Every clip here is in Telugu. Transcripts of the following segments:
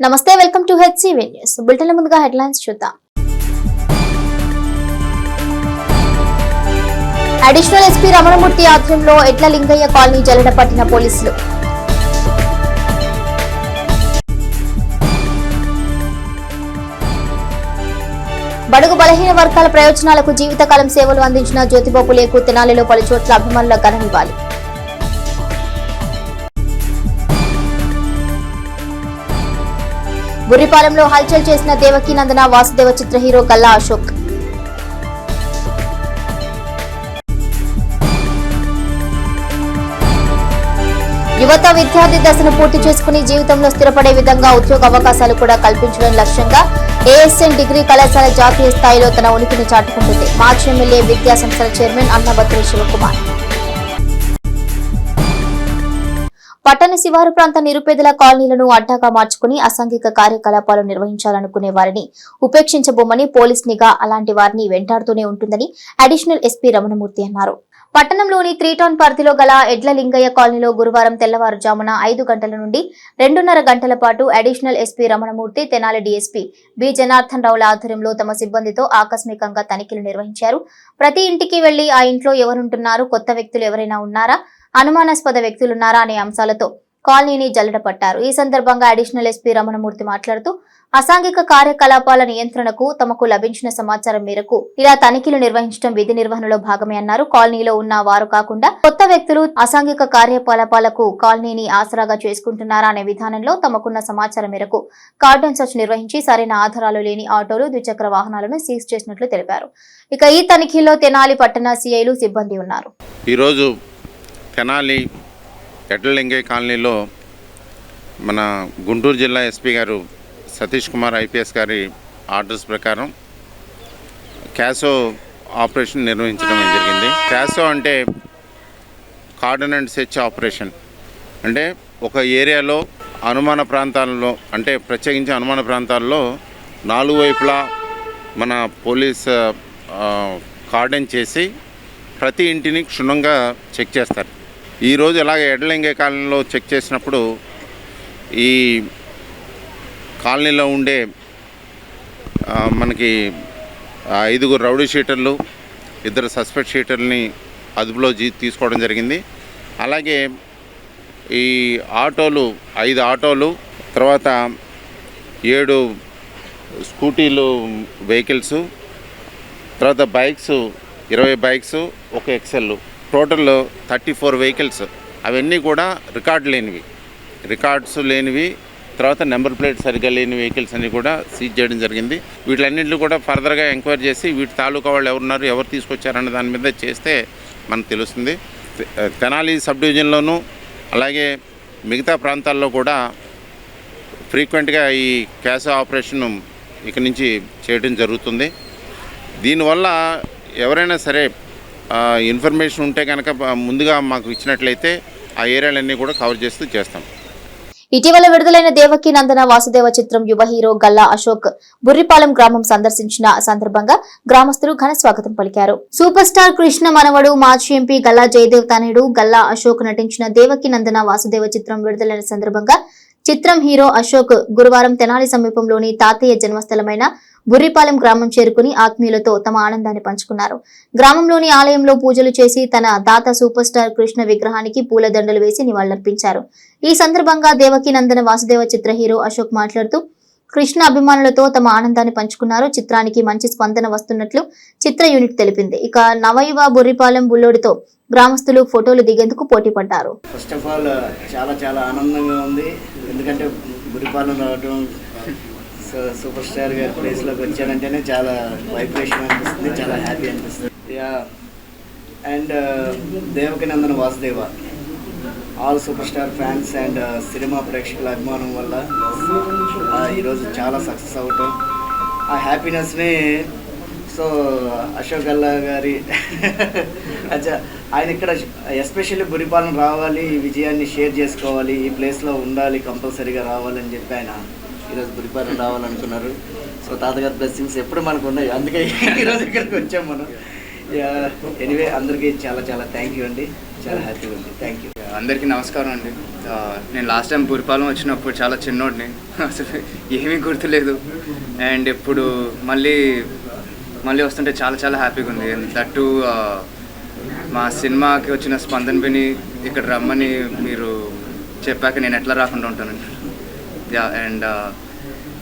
నమస్తే, వెల్కమ్ టు హెచ్సివి న్యూస్. బులెటిన్ల ముందుగా హెడ్లైన్స్ చూద్దాం. అడిషనల్ ఎస్పీ రమణమూర్తి ఆధ్వర్యంలో ఎడ్ల లింగయ్య కాలనీ జల్లెడ పట్టిన పోలీసులు. బడుగు బలహీన వర్గాల ప్రయోజనాలకు జీవితకాలం సేవలు అందించిన జ్యోతిబాబు లేకు తెనాలిలో పలు చోట్ల అభిమానుల ఘన నివాళి. బుర్రిపాలెంలో హల్చల్ చేసిన దేవకీనందన వాసుదేవ చిత్ర హీరో గల్లా అశోక్. యువత విద్యార్థి దశను పూర్తి చేసుకుని జీవితంలో స్థిరపడే విధంగా ఉద్యోగ అవకాశాలు కూడా కల్పించడం లక్ష్యంగా ఏఎస్ఎన్ డిగ్రీ కళాశాల జాతీయ స్థాయిలో తన ఉనికిని చాటుకుంటుంది. మాజీ ఎమ్మెల్యే విద్యా సంస్థల చైర్మన్ అన్నబత్రి శివకుమార్. పట్టణ శివారు ప్రాంత నిరుపేదల కాలనీలను అడ్డాగా మార్చుకుని అసాంఘిక కార్యకలాపాలు నిర్వహించాలనుకునే వారిని ఉపేక్షించబోమని పోలీస్ నిఘా అలాంటి వారిని వెంటాడుతూనే ఉంటుందని అడిషనల్ ఎస్పీ రమణమూర్తి అన్నారు. పట్టణంలోని 3 టౌన్ పరిధిలో గల ఎడ్ల లింగయ్య కాలనీలో గురువారం తెల్లవారుజామున 5 గంటల నుండి 2:30 గంటల పాటు additional SP Ramanamurthy, Tenali DSP B Janardhan రావుల ఆధ్వర్యంలో తమ సిబ్బందితో ఆకస్మికంగా తనిఖీలు నిర్వహించారు. ప్రతి ఇంటికి వెళ్లి ఆ ఇంట్లో ఎవరుంటున్నారు, కొత్త వ్యక్తులు ఎవరైనా ఉన్నారా, అనుమానాస్పద వ్యక్తులున్నారా అనే అంశాలతో కాలనీని జల్లెడ పట్టారు. ఈ సందర్భంగా అడిషనల్ ఎస్పీ రమణమూర్తి మాట్లాడుతూ అసాంఘిక కార్యకలాపాల నియంత్రణకు తమకు లభించిన సమాచారం మేరకు ఇలా తనిఖీలు నిర్వహించడం విధి నిర్వహణలో భాగమే అన్నారు. కాలనీలో ఉన్న వారు కాకుండా కొత్త వ్యక్తులు అసాంఘిక కార్యకలాపాలకు కాలనీని ఆసరాగా చేసుకుంటున్నారా అనే విధానంలో తమకున్న సమాచారం మేరకు కార్డన్ సెర్చ్ నిర్వహించి సరైన ఆధారాలు లేని ఆటోలు, ద్విచక్ర వాహనాలను సీజ్ చేసినట్లు తెలిపారు. ఇక ఈ తనిఖీలో తెనాలి పట్టణ సిఐలు సిబ్బంది ఉన్నారు. ఈరోజు తెనాలి ఎడ్ల లింగయ్య కాలనీలో మన గుంటూరు జిల్లా ఎస్పీ గారు సతీష్ కుమార్ ఐపీఎస్ గారి ఆర్డర్స్ ప్రకారం క్యాసో ఆపరేషన్ నిర్వహించడం జరిగింది. క్యాసో అంటే కార్డన్ అండ్ సెర్చ్ ఆపరేషన్. అంటే ఒక ఏరియాలో అనుమాన ప్రాంతాలలో, అంటే ప్రత్యేకించి అనుమాన ప్రాంతాల్లో 4 వైపులా మన పోలీస్ కార్డన్ చేసి ప్రతి ఇంటిని క్షుణ్ణంగా చెక్ చేస్తారు. ఈరోజు ఇలాగ ఎడ్ల లింగయ్య కాలనీలో చెక్ చేసినప్పుడు ఈ కాలనీలో ఉండే మనకి 5 రౌడీ షీటర్లు, 2 సస్పెక్ట్ షీటర్ని అదుపులో తీసుకోవడం జరిగింది. అలాగే ఈ ఆటోలు 5 ఆటోలు, తర్వాత 7 స్కూటీలు వెహికల్స్, తర్వాత bikes 20 bikes, 1 Excel, total 34 vehicles. అవన్నీ కూడా రికార్డ్స్ లేనివి, తర్వాత నెంబర్ ప్లేట్ సరిగ్గా లేని వెహికల్స్ అన్నీ కూడా సీజ్ చేయడం జరిగింది. వీటిలన్నింటినీ కూడా ఫర్దర్గా ఎంక్వైరీ చేసి వీటి తాలూకా వాళ్ళు ఎవరున్నారు, ఎవరు తీసుకొచ్చారన్న దాని మీద చేస్తే మనకు తెలుస్తుంది. తెనాలి సబ్ డివిజన్లోనూ అలాగే మిగతా ప్రాంతాల్లో కూడా ఫ్రీక్వెంట్గా ఈ క్యాసో ఆపరేషన్ ఇక నుంచి చేయడం జరుగుతుంది. దీనివల్ల ఎవరైనా సరే ఇన్ఫర్మేషన్ ఉంటే కనుక ముందుగా మాకు ఇచ్చినట్లయితే ఆ ఏరియాలన్నీ కూడా కవర్ చేస్తాం. ఇటీవల విడుదలైన దేవకీనందన వాసుదేవ చిత్రం యువ హీరో గల్లా అశోక్ బుర్రిపాలెం గ్రామం సందర్శించిన సందర్భంగా గ్రామస్తులు ఘన స్వాగతం పలికారు. సూపర్ స్టార్ కృష్ణ మనవడు, మాజీ ఎంపీ గల్లా జయదేవ్ తనయుడు గల్లా అశోక్ నటించిన దేవకీనందన వాసుదేవ చిత్రం విడుదలైన సందర్భంగా చిత్రం హీరో అశోక్ గురువారం తెనాలి సమీపంలోని తాతయ్య జన్మస్థలమైన బుర్రిపాలెం గ్రామం చేరుకుని ఆత్మీయులతో తమ ఆనందాన్ని పంచుకున్నారు. గ్రామంలోని ఆలయంలో పూజలు చేసి తన తాత సూపర్ స్టార్ కృష్ణ విగ్రహానికి పూలదండలు వేసి నివాళులర్పించారు. ఈ సందర్భంగా దేవకీనందన వాసుదేవ చిత్ర హీరో అశోక్ మాట్లాడుతూ కృష్ణ అభిమానులతో తమ ఆనందాన్ని పంచుకున్నారు. చిత్రానికి మంచి స్పందన వస్తున్నట్లు చిత్ర యూనిట్ తెలిపింది. ఇక నవయువ బుర్రిపాలెం బుల్లోడితో గ్రామస్తులు ఫోటోలు దిగేందుకు పోటీ పడ్డారు. ఫస్ట్ ఆఫ్ ఆల్ చాలా ఆనందంగా ఉంది. ఎందుకంటే బుర్రిపాలెం రావడం, సూపర్ స్టార్ గారి ప్లేస్లోకి వచ్చానంటేనే చాలా వైబ్రేషన్ అనిపిస్తుంది, చాలా హ్యాపీ అనిపిస్తుంది. And Devakinandana Vasudeva all super star fans and cinema ప్రేక్షకుల అభిమానం వల్ల ఈరోజు చాలా సక్సెస్ అవటం, ఆ హ్యాపీనెస్ని సో అశోక్ గల్లా గారి ఆయన ఇక్కడ ఎస్పెషల్లీ బుర్రిపాలెం రావాలి, ఈ విజయాన్ని షేర్ చేసుకోవాలి, ఈ ప్లేస్లో ఉండాలి, కంపల్సరీగా రావాలని చెప్పి ఆయన ఈరోజు బుర్రిపాలెం రావాలనుకున్నారు. సో తాతగారి బ్లెస్సింగ్స్ ఎప్పుడు మనకు ఉన్నాయి, అందుకే ఈరోజు ఇక్కడికి వచ్చాం మనం. ఎనీవే అందరికీ చాలా థ్యాంక్ యూ అండి, చాలా హ్యాపీగా ఉంది. Thank you. అందరికీ నమస్కారం అండి. నేను లాస్ట్ టైం పురిపాలెం వచ్చినప్పుడు చాలా చిన్నోడిని, అసలు ఏమీ గుర్తులేదు. అండ్ ఇప్పుడు మళ్ళీ వస్తుంటే చాలా చాలా హ్యాపీగా ఉంది. దట్టు మా సినిమాకి వచ్చిన స్పందన విని ఇక్కడ రమ్మని మీరు చెప్పాక నేను ఎట్లా రాకుండా ఉంటానండి. అండ్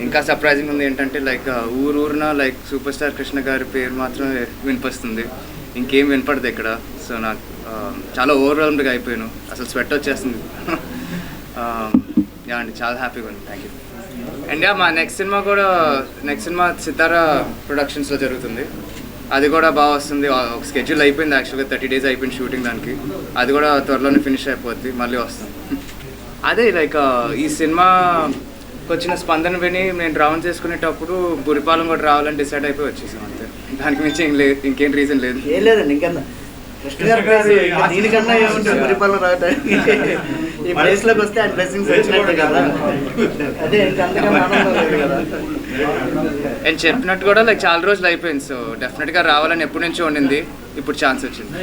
ఇంకా సర్ప్రైజింగ్ ఉంది ఏంటంటే లైక్ ఊరున లైక్ సూపర్ స్టార్ కృష్ణ గారి పేరు మాత్రమే వినిపిస్తుంది, ఇంకేం వినపడదు ఇక్కడ. సో నాకు చాలా ఓవర్వెల్మ్డ్గా అయిపోయాను, అసలు స్వెట్ వచ్చేస్తుంది. అండి చాలా హ్యాపీగా ఉంది. Thank you. అండ్ మా నెక్స్ట్ సినిమా సితారా ప్రొడక్షన్స్లో జరుగుతుంది. అది కూడా బాగా వస్తుంది. ఒక స్కెడ్యూల్ అయిపోయింది, యాక్చువల్గా 30 days అయిపోయింది షూటింగ్ దానికి. అది కూడా త్వరలోనే ఫినిష్ అయిపోద్ది, మళ్ళీ వస్తాం. అదే లైక్ ఈ సినిమాకి వచ్చిన స్పందన విని నేను డ్రావన్ చేసుకునేటప్పుడు పురిపాలెం కూడా రావాలని డిసైడ్ అయిపోయి వచ్చేసాం అంతే. దానికి మించి ఇంకేం రీజన్ లేదు. ఏం లేదండి, ఇంకన్నా కృష్ణ గారు దీనికన్నా ఏముంటుంది పురిపాలెం రావడానికి. ఈ ప్లేస్లోకి వస్తే ఆయన బ్లెస్సింగ్స్ వచ్చినట్టు కదా, అదే ఇంకంతకన్నా ఆనందం లేదు కదా. నేను చెప్పినట్టు కూడా లైక్ చాలా రోజులు అయిపోయింది. సో డెఫినెట్గా రావాలని ఎప్పటి నుంచో ఉండింది, ఇప్పుడు ఛాన్స్ వచ్చింది.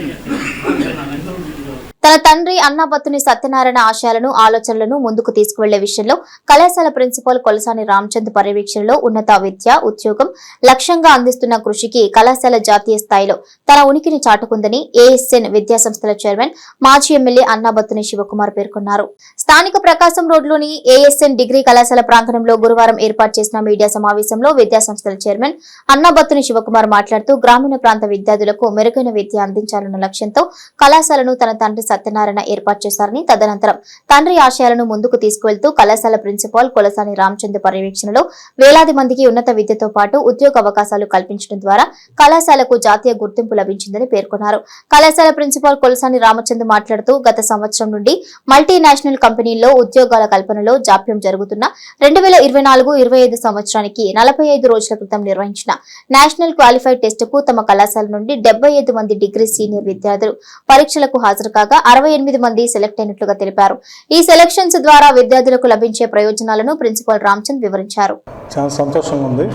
తన తండ్రి అన్నాబత్తుని సత్యనారాయణ ఆశయాలను ఆలోచనలను ముందుకు తీసుకువెళ్లే విషయంలో కళాశాల ప్రిన్సిపాల్ కొలసాని రామచంద్ పర్యవేక్షణలో ఉన్నత విద్య ఉద్యోగం లక్ష్యంగా అందిస్తున్న కృషికి కళాశాల జాతీయ స్థాయిలో తన ఉనికిని చాటుకుందని ఏఎస్ఎన్ విద్యాసంస్థల చైర్మన్ మాజీ ఎమ్మెల్యే అన్నాబత్తుని శివకుమార్ పేర్కొన్నారు. స్థానిక ప్రకాశం రోడ్లోని ఏఎస్ఎన్ డిగ్రీ కళాశాల ప్రాంగణంలో గురువారం ఏర్పాటు చేసిన మీడియా సమావేశంలో విద్యాసంస్థల చైర్మన్ అన్నాబత్తుని శివకుమార్ మాట్లాడుతూ గ్రామీణ ప్రాంత విద్యార్థులకు మెరుగైన విద్య అందించాలన్న లక్ష్యంతో కళాశాలను తన తండ్రి సత్యనారాయణ ఏర్పాటు చేశారని, తదనంతరం తండ్రి ఆశయాలను ముందుకు తీసుకువెళ్తూ కళాశాల ప్రిన్సిపాల్ కొలసాని రామచంద్ పర్యవేక్షణలో వేలాది మందికి ఉన్నత విద్యతో పాటు ఉద్యోగ అవకాశాలు కల్పించడం ద్వారా కళాశాలకు జాతీయ గుర్తింపు లభించిందని పేర్కొన్నారు. కళాశాల ప్రిన్సిపాల్ కొలసాని రామచంద్ మాట్లాడుతూ గత సంవత్సరం నుండి మల్టీనేషనల్ కంపెనీల్లో ఉద్యోగాల కల్పనలో జాప్యం జరుగుతున్న 2024-25 సంవత్సరానికి 45 రోజుల క్రితం నిర్వహించిన నేషనల్ క్వాలిఫైడ్ టెస్టుకు తమ కళాశాల నుండి 75 మంది డిగ్రీ సీనియర్ విద్యార్థులు పరీక్షలకు హాజరు కాగా 68 మంది సెలెక్ట్ అయినట్లుగా తెలిపారు. ఈ సెలక్షన్స్ ద్వారా విద్యార్థులకు లభించే ప్రయోజనాలను ప్రిన్సిపల్ రామచంద్ వివరించారు. చాలా సంతోషంగా ఉంది.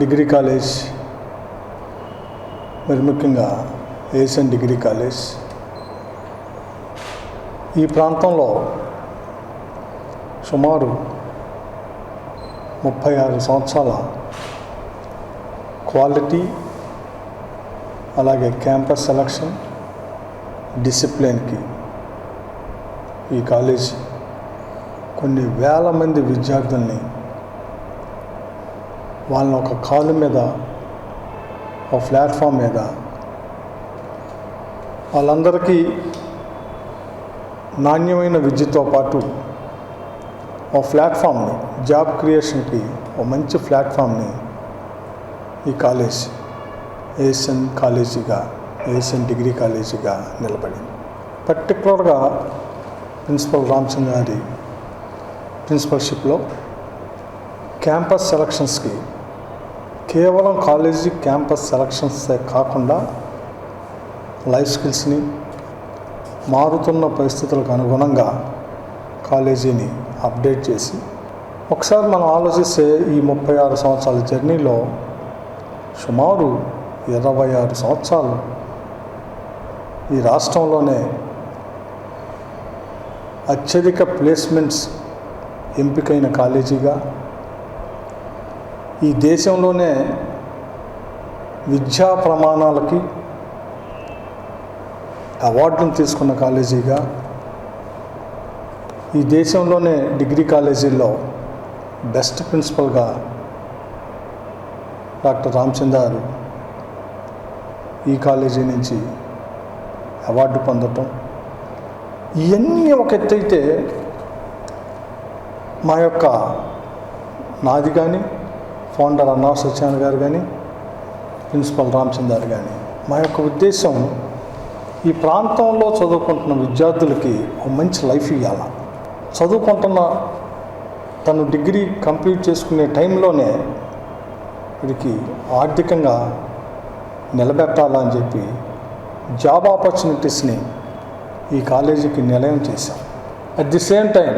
డిగ్రీ కాలేజ్, మరి ముఖ్యంగా ఏఎస్ఎన్ డిగ్రీ కాలేజ్ ఈ ప్రాంతంలో సుమారు 36 సంవత్సరాల క్వాలిటీ, అలాగే క్యాంపస్ సెలక్షన్, డిసిప్లిన్కి ఈ కాలేజ్ కొన్ని వేల మంది విద్యార్థుల్ని వాళ్ళని ఒక కాలు మీద, ఒక ప్లాట్ఫామ్ మీద వాళ్ళందరికీ నాణ్యమైన విద్యతో పాటు ఒక ప్లాట్ఫామ్ని, జాబ్ క్రియేషన్కి ఒక మంచి ప్లాట్ఫామ్ని ఈ కాలేజ్ ఏఎస్ఎన్ కాలేజీగా, ఏఎస్ఎన్ డిగ్రీ కాలేజీగా నిలబడింది. పర్టికులర్గా ప్రిన్సిపల్ రామచంద్ర గారి ప్రిన్సిపల్షిప్లో క్యాంపస్ సెలక్షన్స్కి కేవలం కాలేజీ క్యాంపస్ సెలక్షన్సే కాకుండా లైఫ్ స్కిల్స్ని, మారుతున్న పరిస్థితులకు అనుగుణంగా కాలేజీని అప్డేట్ చేసి, ఒకసారి మనం ఆలోచిస్తే ఈ 36 సంవత్సరాల జర్నీలో సుమారు 26 సంవత్సరాలు ఈ రాష్ట్రంలోనే అత్యధిక ప్లేస్మెంట్స్ ఎంపికైన కాలేజీగా, ఈ దేశంలోనే విద్యా ప్రమాణాలకి అవార్డును తీసుకున్న కాలేజీగా, ఈ దేశంలోనే డిగ్రీ కాలేజీల్లో బెస్ట్ ప్రిన్సిపల్గా డాక్టర్ రామచంద్ర గారు ఈ కాలేజీ నుంచి అవార్డు పొందటం, ఇవన్నీ ఒక ఎత్తైతే మా యొక్క నాది కానీ, ఫౌండర్ అన్నా సత్యనారాయణ గారు కానీ, ప్రిన్సిపల్ రామచంద్ర గారు కానీ, మా యొక్క ఉద్దేశం ఈ ప్రాంతంలో చదువుకుంటున్న విద్యార్థులకి ఒక మంచి లైఫ్ ఇవ్వాలి. చదువుకుంటున్న తను డిగ్రీ కంప్లీట్ చేసుకునే టైంలోనే వీడికి ఆర్థికంగా నిలబెట్టాలని చెప్పి జాబ్ ఆపర్చునిటీస్ని ఈ కాలేజీకి నిలయం చేశాం. At the same time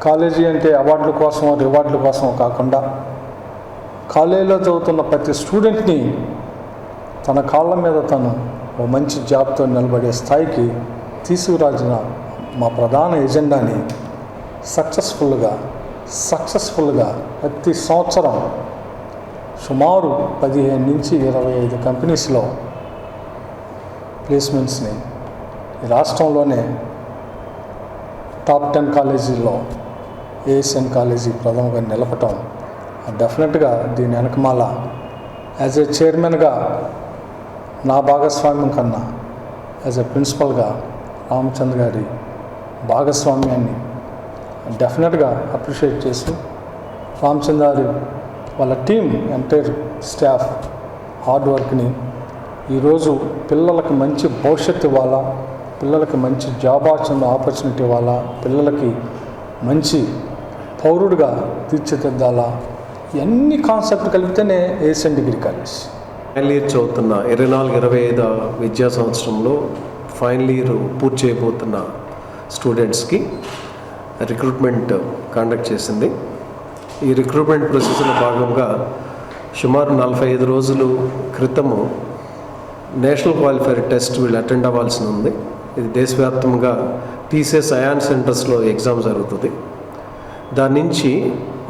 college అంటే అవార్డుల కోసం, రివార్డుల కోసం కాకుండా కాలేజీలో చదువుతున్న ప్రతి స్టూడెంట్ని తన కాళ్ళ మీద తను ఓ మంచి జాబ్తో నిలబడే స్థాయికి తీసుకురాసిన మా ప్రధాన ఎజెండాని సక్సెస్ఫుల్గా ప్రతి సంవత్సరం సుమారు 15 నుంచి 25 కంపెనీస్లో ప్లేస్మెంట్స్ని ఈ రాష్ట్రంలోనే టాప్ 10 కాలేజీల్లో ఏఎస్ఎన్ కాలేజీ ప్రథమంగా నిలపటం డెఫినెట్గా దీని వెనకమాల యాజ్ ఏ చైర్మన్గా నా భాగస్వామ్యం కన్నా యాజ్ ఏ ప్రిన్సిపల్గా రామచంద్ర గారి భాగస్వామ్యాన్ని డెఫినెట్గా అప్రిషియేట్ చేస్తూ రామచంద్ర గారి వాళ్ళ టీం ఎంటైర్ స్టాఫ్ హార్డ్ వర్క్ని ఈరోజు పిల్లలకి మంచి భవిష్యత్తు ఇవ్వాలా, పిల్లలకి మంచి జాబ్ ఆపర్చునిటీ ఇవ్వాలా, పిల్లలకి మంచి పౌరుడిగా తీర్చిదిద్దాలా, ఇవన్నీ కాన్సెప్ట్ కలిపితేనే Asian degree college. Final year చదువుతున్న 24-25 విద్యా సంవత్సరంలో ఫైనల్ ఇయర్ పూర్తి చేయబోతున్న స్టూడెంట్స్కి రిక్రూట్మెంట్ కండక్ట్ చేసింది. ఈ రిక్రూట్మెంట్ ప్రొసెస్లో భాగంగా సుమారు 45 రోజులు క్రితము నేషనల్ క్వాలిఫైర్ టెస్ట్ వీళ్ళు అటెండ్ అవ్వాల్సి ఉంది. ఇది దేశవ్యాప్తంగా టీసీఎస్ అయాన్ సెంటర్స్లో ఎగ్జామ్ జరుగుతుంది. దాని నుంచి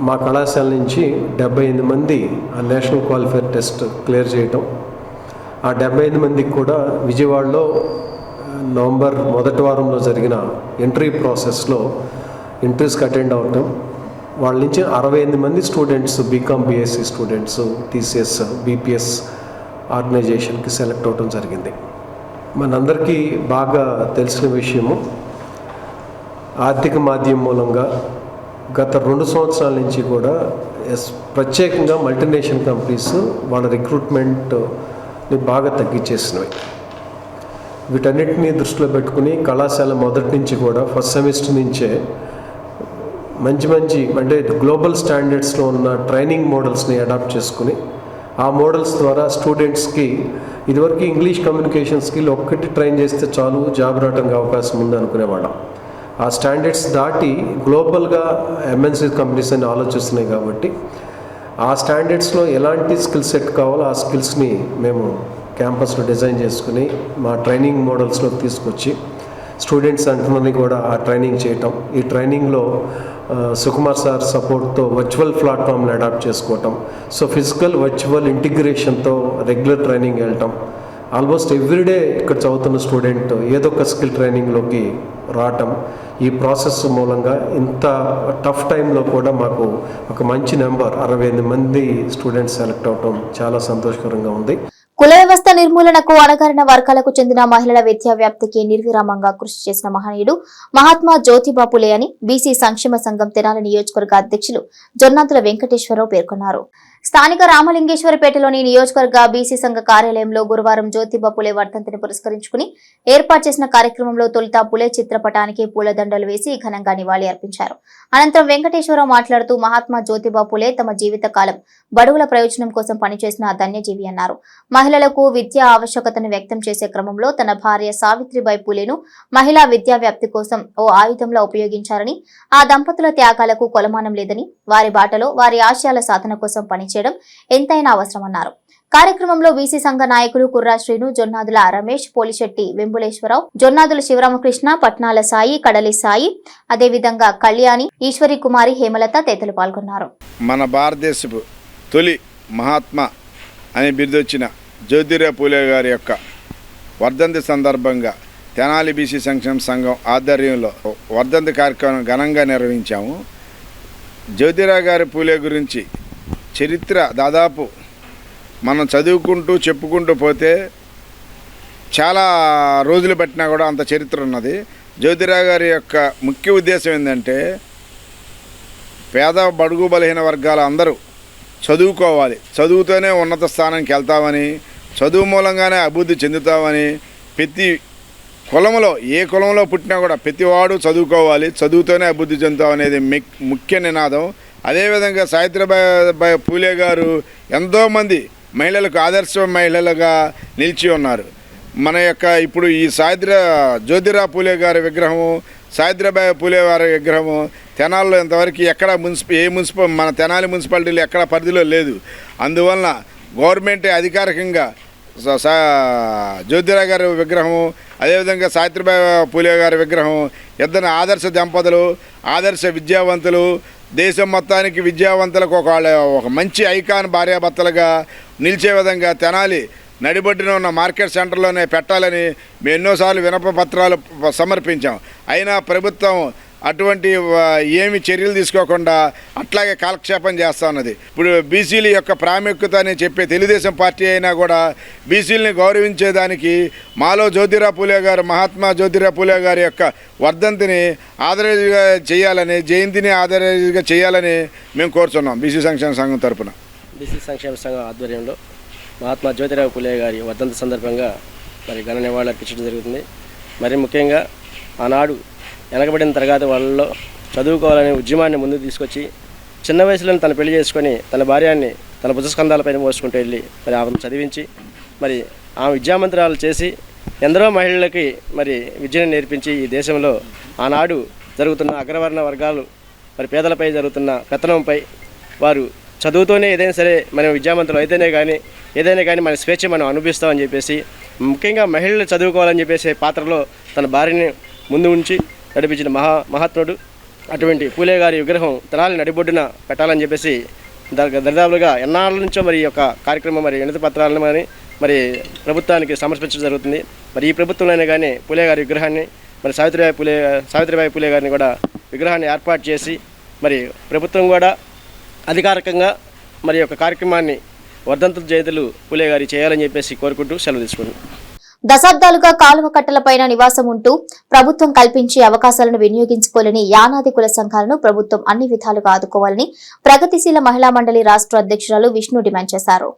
మా కళాశాల నుంచి 78 మంది ఆ నేషనల్ క్వాలిఫైర్ టెస్ట్ క్లియర్ చేయటం, ఆ 75 మందికి కూడా విజయవాడలో నవంబర్ మొదటి వారంలో జరిగిన ఎంట్రీ ప్రాసెస్లో ఇంటర్వ్యూస్కి అటెండ్ అవ్వటం, వాళ్ళ నుంచి 68 మంది students BCom BSc students TCS BPS ఆర్గనైజేషన్కి సెలెక్ట్ అవ్వడం జరిగింది. మనందరికీ బాగా తెలిసిన విషయము, ఆర్థిక మాధ్యమం మూలంగా గత 2 సంవత్సరాల నుంచి కూడా ప్రత్యేకంగా మల్టీనేషనల్ కంపెనీస్ వాళ్ళ రిక్రూట్మెంట్ని బాగా తగ్గించేసినవి. వీటన్నిటిని దృష్టిలో పెట్టుకుని కళాశాల మొదటి నుంచి కూడా ఫస్ట్ సెమిస్టర్ నుంచే మంచి అంటే గ్లోబల్ స్టాండర్డ్స్లో ఉన్న ట్రైనింగ్ మోడల్స్ని అడాప్ట్ చేసుకుని ఆ మోడల్స్ ద్వారా స్టూడెంట్స్కి ఇదివరకు ఇంగ్లీష్ కమ్యూనికేషన్ స్కిల్ ఒక్కటి ట్రైన్ చేస్తే చాలు జాబ్ రావడానికి అవకాశం ఉంది అనుకునేవాళ్ళం. ఆ స్టాండర్డ్స్ దాటి గ్లోబల్గా ఎంఎన్సీ కంపెనీస్ అని ఆలోచిస్తున్నాయి కాబట్టి ఆ స్టాండర్డ్స్లో ఎలాంటి స్కిల్ సెట్ కావాలో ఆ స్కిల్స్ని మేము క్యాంపస్లో డిజైన్ చేసుకుని మా ట్రైనింగ్ మోడల్స్లో తీసుకొచ్చి స్టూడెంట్స్ అంటున్నది కూడా ఆ ట్రైనింగ్ చేయటం. ఈ ట్రైనింగ్లో సుకుమార్ సార్ సపోర్ట్తో వర్చువల్ ప్లాట్ఫామ్ని అడాప్ట్ చేసుకోవటం, సో ఫిజికల్ వర్చువల్ ఇంటిగ్రేషన్తో రెగ్యులర్ ట్రైనింగ్ వెళ్ళటం. ఆల్మోస్ట్ ఎవ్రీడే ఇక్కడ చదువుతున్న స్టూడెంట్ ఏదో ఒక స్కిల్ ట్రైనింగ్లోకి రావటం. ఈ ప్రాసెస్ మూలంగా ఇంత టఫ్ టైంలో కూడా మాకు ఒక మంచి నెంబర్ 68 మంది స్టూడెంట్స్ సెలెక్ట్ అవటం చాలా సంతోషకరంగా ఉంది. కుల వ్యవస్థ నిర్మూలనకు అణగారిన వర్గాలకు చెందిన మహిళల విద్యా వ్యాప్తికి నిర్విరామంగా కృషి చేసిన మహనీయుడు మహాత్మా జ్యోతిబా పులే అని బీసీ సంక్షేమ సంఘం తెనాలి నియోజకవర్గ అధ్యక్షులు జొన్నాదుల వెంకటేశ్వరరావు పేర్కొన్నారు. స్థానిక రామలింగేశ్వరపేటలోని నియోజకవర్గ బీసీ సంఘ కార్యాలయంలో గురువారం జ్యోతిబా పులే వర్ధంతిని పురస్కరించుకుని ఏర్పాటు చేసిన కార్యక్రమంలో తొలుత పులే చిత్రపటానికి పూలదండలు వేసి ఘనంగా నివాళి అర్పించారు. అనంతరం వెంకటేశ్వరరావు మాట్లాడుతూ మహాత్మా జ్యోతిబా పులే తమ జీవితకాలం బడుగుల ప్రయోజనం కోసం పనిచేసిన ధన్యజీవి అన్నారు. మహిళలకు విద్యా ఆవశ్యకతను వ్యక్తం చేసే క్రమంలో తన భార్య సావిత్రిబాయి పూలేను మహిళా విద్యా వ్యాప్తి కోసం ఓ ఆయుధంలా ఉపయోగించారని, ఆ దంపతుల త్యాగాలకు కొలమానం లేదని, వారి బాటలో వారి ఆశయాల సాధన కోసం పనిచేయడం ఎంతైనా అవసరమన్నారు. కార్యక్రమంలో బీసీ సంఘ నాయకులు కుర్రా శ్రీను, జొన్నాదుల రమేష్, పోలిశెట్టి వెంబులేశ్వరరావు, జొన్నాదుల శివరామకృష్ణ, పట్నాల సాయి, కడలి సాయి, అదేవిధంగా కళ్యాణి, ఈశ్వరి కుమారి, హేమలత తదితరులు పాల్గొన్నారు. మన భారతదేశపు తొలి మహాత్మా అని బిరుదొచ్చిన జ్యోతిబా పూలే గారి యొక్క వర్ధంతి సందర్భంగా తెనాలి బీసీ సంక్షేమ సంఘం ఆధ్వర్యంలో వర్ధంతి కార్యక్రమం ఘనంగా నిర్వహించాము. జ్యోతిబా గారి పూలే గురించి చరిత్ర దాదాపు మనం చదువుకుంటూ చెప్పుకుంటూ పోతే చాలా రోజులు పట్టినా కూడా అంత చరిత్ర ఉన్నది. జ్యోతిబా గారి యొక్క ముఖ్య ఉద్దేశం ఏంటంటే పేద బడుగు బలహీన వర్గాల అందరూ చదువుకోవాలి, చదువుతోనే ఉన్నత స్థానానికి వెళ్తామని, చదువు మూలంగానే అభివృద్ధి చెందుతామని, ప్రతి కులంలో ఏ కులంలో పుట్టినా కూడా ప్రతివాడు చదువుకోవాలి, చదువుతోనే అభివృద్ధి చెందుతామనేది ముఖ్య నినాదం. అదేవిధంగా సావిత్రిబాయి పూలే గారు ఎంతోమంది మహిళలకు ఆదర్శ మహిళలుగా నిలిచి ఉన్నారు. మన యొక్క ఇప్పుడు ఈ జ్యోతిబా పూలే గారి విగ్రహము, సావిత్రిబాయి పూలే వారి విగ్రహము తెనాలిలో ఇంతవరకు ఎక్కడ మన తెనాలి మున్సిపాలిటీలో ఎక్కడ పరిధిలో లేదు. అందువలన గవర్నమెంట్ అధికారికంగా జ్యోతిరావు గారి విగ్రహం, అదేవిధంగా సావిత్రిబాయి పూలే గారి విగ్రహం, ఇద్దరు ఆదర్శ దంపతులు, ఆదర్శ విద్యావంతులు, దేశం మొత్తానికి విద్యావంతులకు ఒక మంచి ఐకాన్ భార్యాభర్తలుగా నిలిచే విధంగా తెనాలి నడిబొడ్డున ఉన్న మార్కెట్ సెంటర్లోనే పెట్టాలని మేము ఎన్నోసార్లు వినప పత్రాలు సమర్పించాం. అయినా ప్రభుత్వం అటువంటి ఏమి చర్యలు తీసుకోకుండా అట్లాగే కాలక్షేపం చేస్తూ ఉన్నది. ఇప్పుడు బీసీల యొక్క ప్రాముఖ్యత అని చెప్పే తెలుగుదేశం పార్టీ అయినా కూడా బీసీలని గౌరవించేదానికి మాలో జ్యోతిరావు పూలే గారు, మహాత్మా జ్యోతిరావు పూలే గారి యొక్క వర్ధంతిని ఆదరేజ్గా చేయాలని, జయంతిని ఆదరేజ్గా చేయాలని మేము కోరుతున్నాం బీసీ సంక్షేమ సంఘం తరఫున. బీసీ సంక్షేమ సంఘం ఆధ్వర్యంలో మహాత్మా జ్యోతిరావు పూలే గారి వర్ధంతి సందర్భంగా మరి ఘన నివాళులు అర్పించడం జరుగుతుంది. మరి ముఖ్యంగా ఆనాడు వెనకబడిన తరగతి వాళ్ళలో చదువుకోవాలనే ఉద్యమాన్ని ముందుకు తీసుకొచ్చి చిన్న వయసులో తను పెళ్లి చేసుకొని తన భార్యాన్ని తన భుజస్కంధాలపైన మోసుకుంటూ వెళ్ళి మరి ఆమెను చదివించి మరి ఆమె విద్యామంత్రాలు చేసి ఎందరో మహిళలకి మరి విద్యను నేర్పించి ఈ దేశంలో ఆనాడు జరుగుతున్న అగ్రవర్ణ వర్గాలు మరి పేదలపై జరుగుతున్న పెత్తనంపై వారు చదువుతూనే ఏదైనా సరే మనం విద్యామంతులు అయితేనే కానీ ఏదైనా కానీ మన స్వేచ్ఛ మనం అనుభవిస్తామని చెప్పేసి ముఖ్యంగా మహిళలు చదువుకోవాలని చెప్పేసి పాత్రలో తన భార్యని ముందు ఉంచి నడిపించిన మహాత్ముడు. అటువంటి పూలే గారి విగ్రహం తెనాలి నడిబొడ్డున పెట్టాలని చెప్పేసి దరిదాపులుగా ఎన్నాళ్ళ నుంచో మరి ఈ యొక్క కార్యక్రమం మరి వినతి పత్రాలను మరి ప్రభుత్వానికి సమర్పించడం జరుగుతుంది. మరి ఈ ప్రభుత్వంలోనే కానీ పూలే గారి విగ్రహాన్ని మరి సావిత్రిబాయి పూలే గారిని కూడా విగ్రహాన్ని ఏర్పాటు చేసి మరి ప్రభుత్వం కూడా అధికారికంగా మరి యొక్క కార్యక్రమాన్ని వర్ధంతుల జయంతులు పూలే గారి చేయాలని చెప్పేసి కోరుకుంటూ సెలవు తీసుకుంటున్నాం. దశాబ్దాలుగా కాలువ కట్టలపైన నివాసం ఉంటూ ప్రభుత్వం కల్పించే అవకాశాలను వినియోగించుకోలేని యానాది కుల సంఘాలను ప్రభుత్వం అన్ని విధాలుగా ఆదుకోవాలని ప్రగతిశీల మహిళా మండలి రాష్ట్ర అధ్యక్షురాలు విష్ణు డిమాండ్ చేశారు.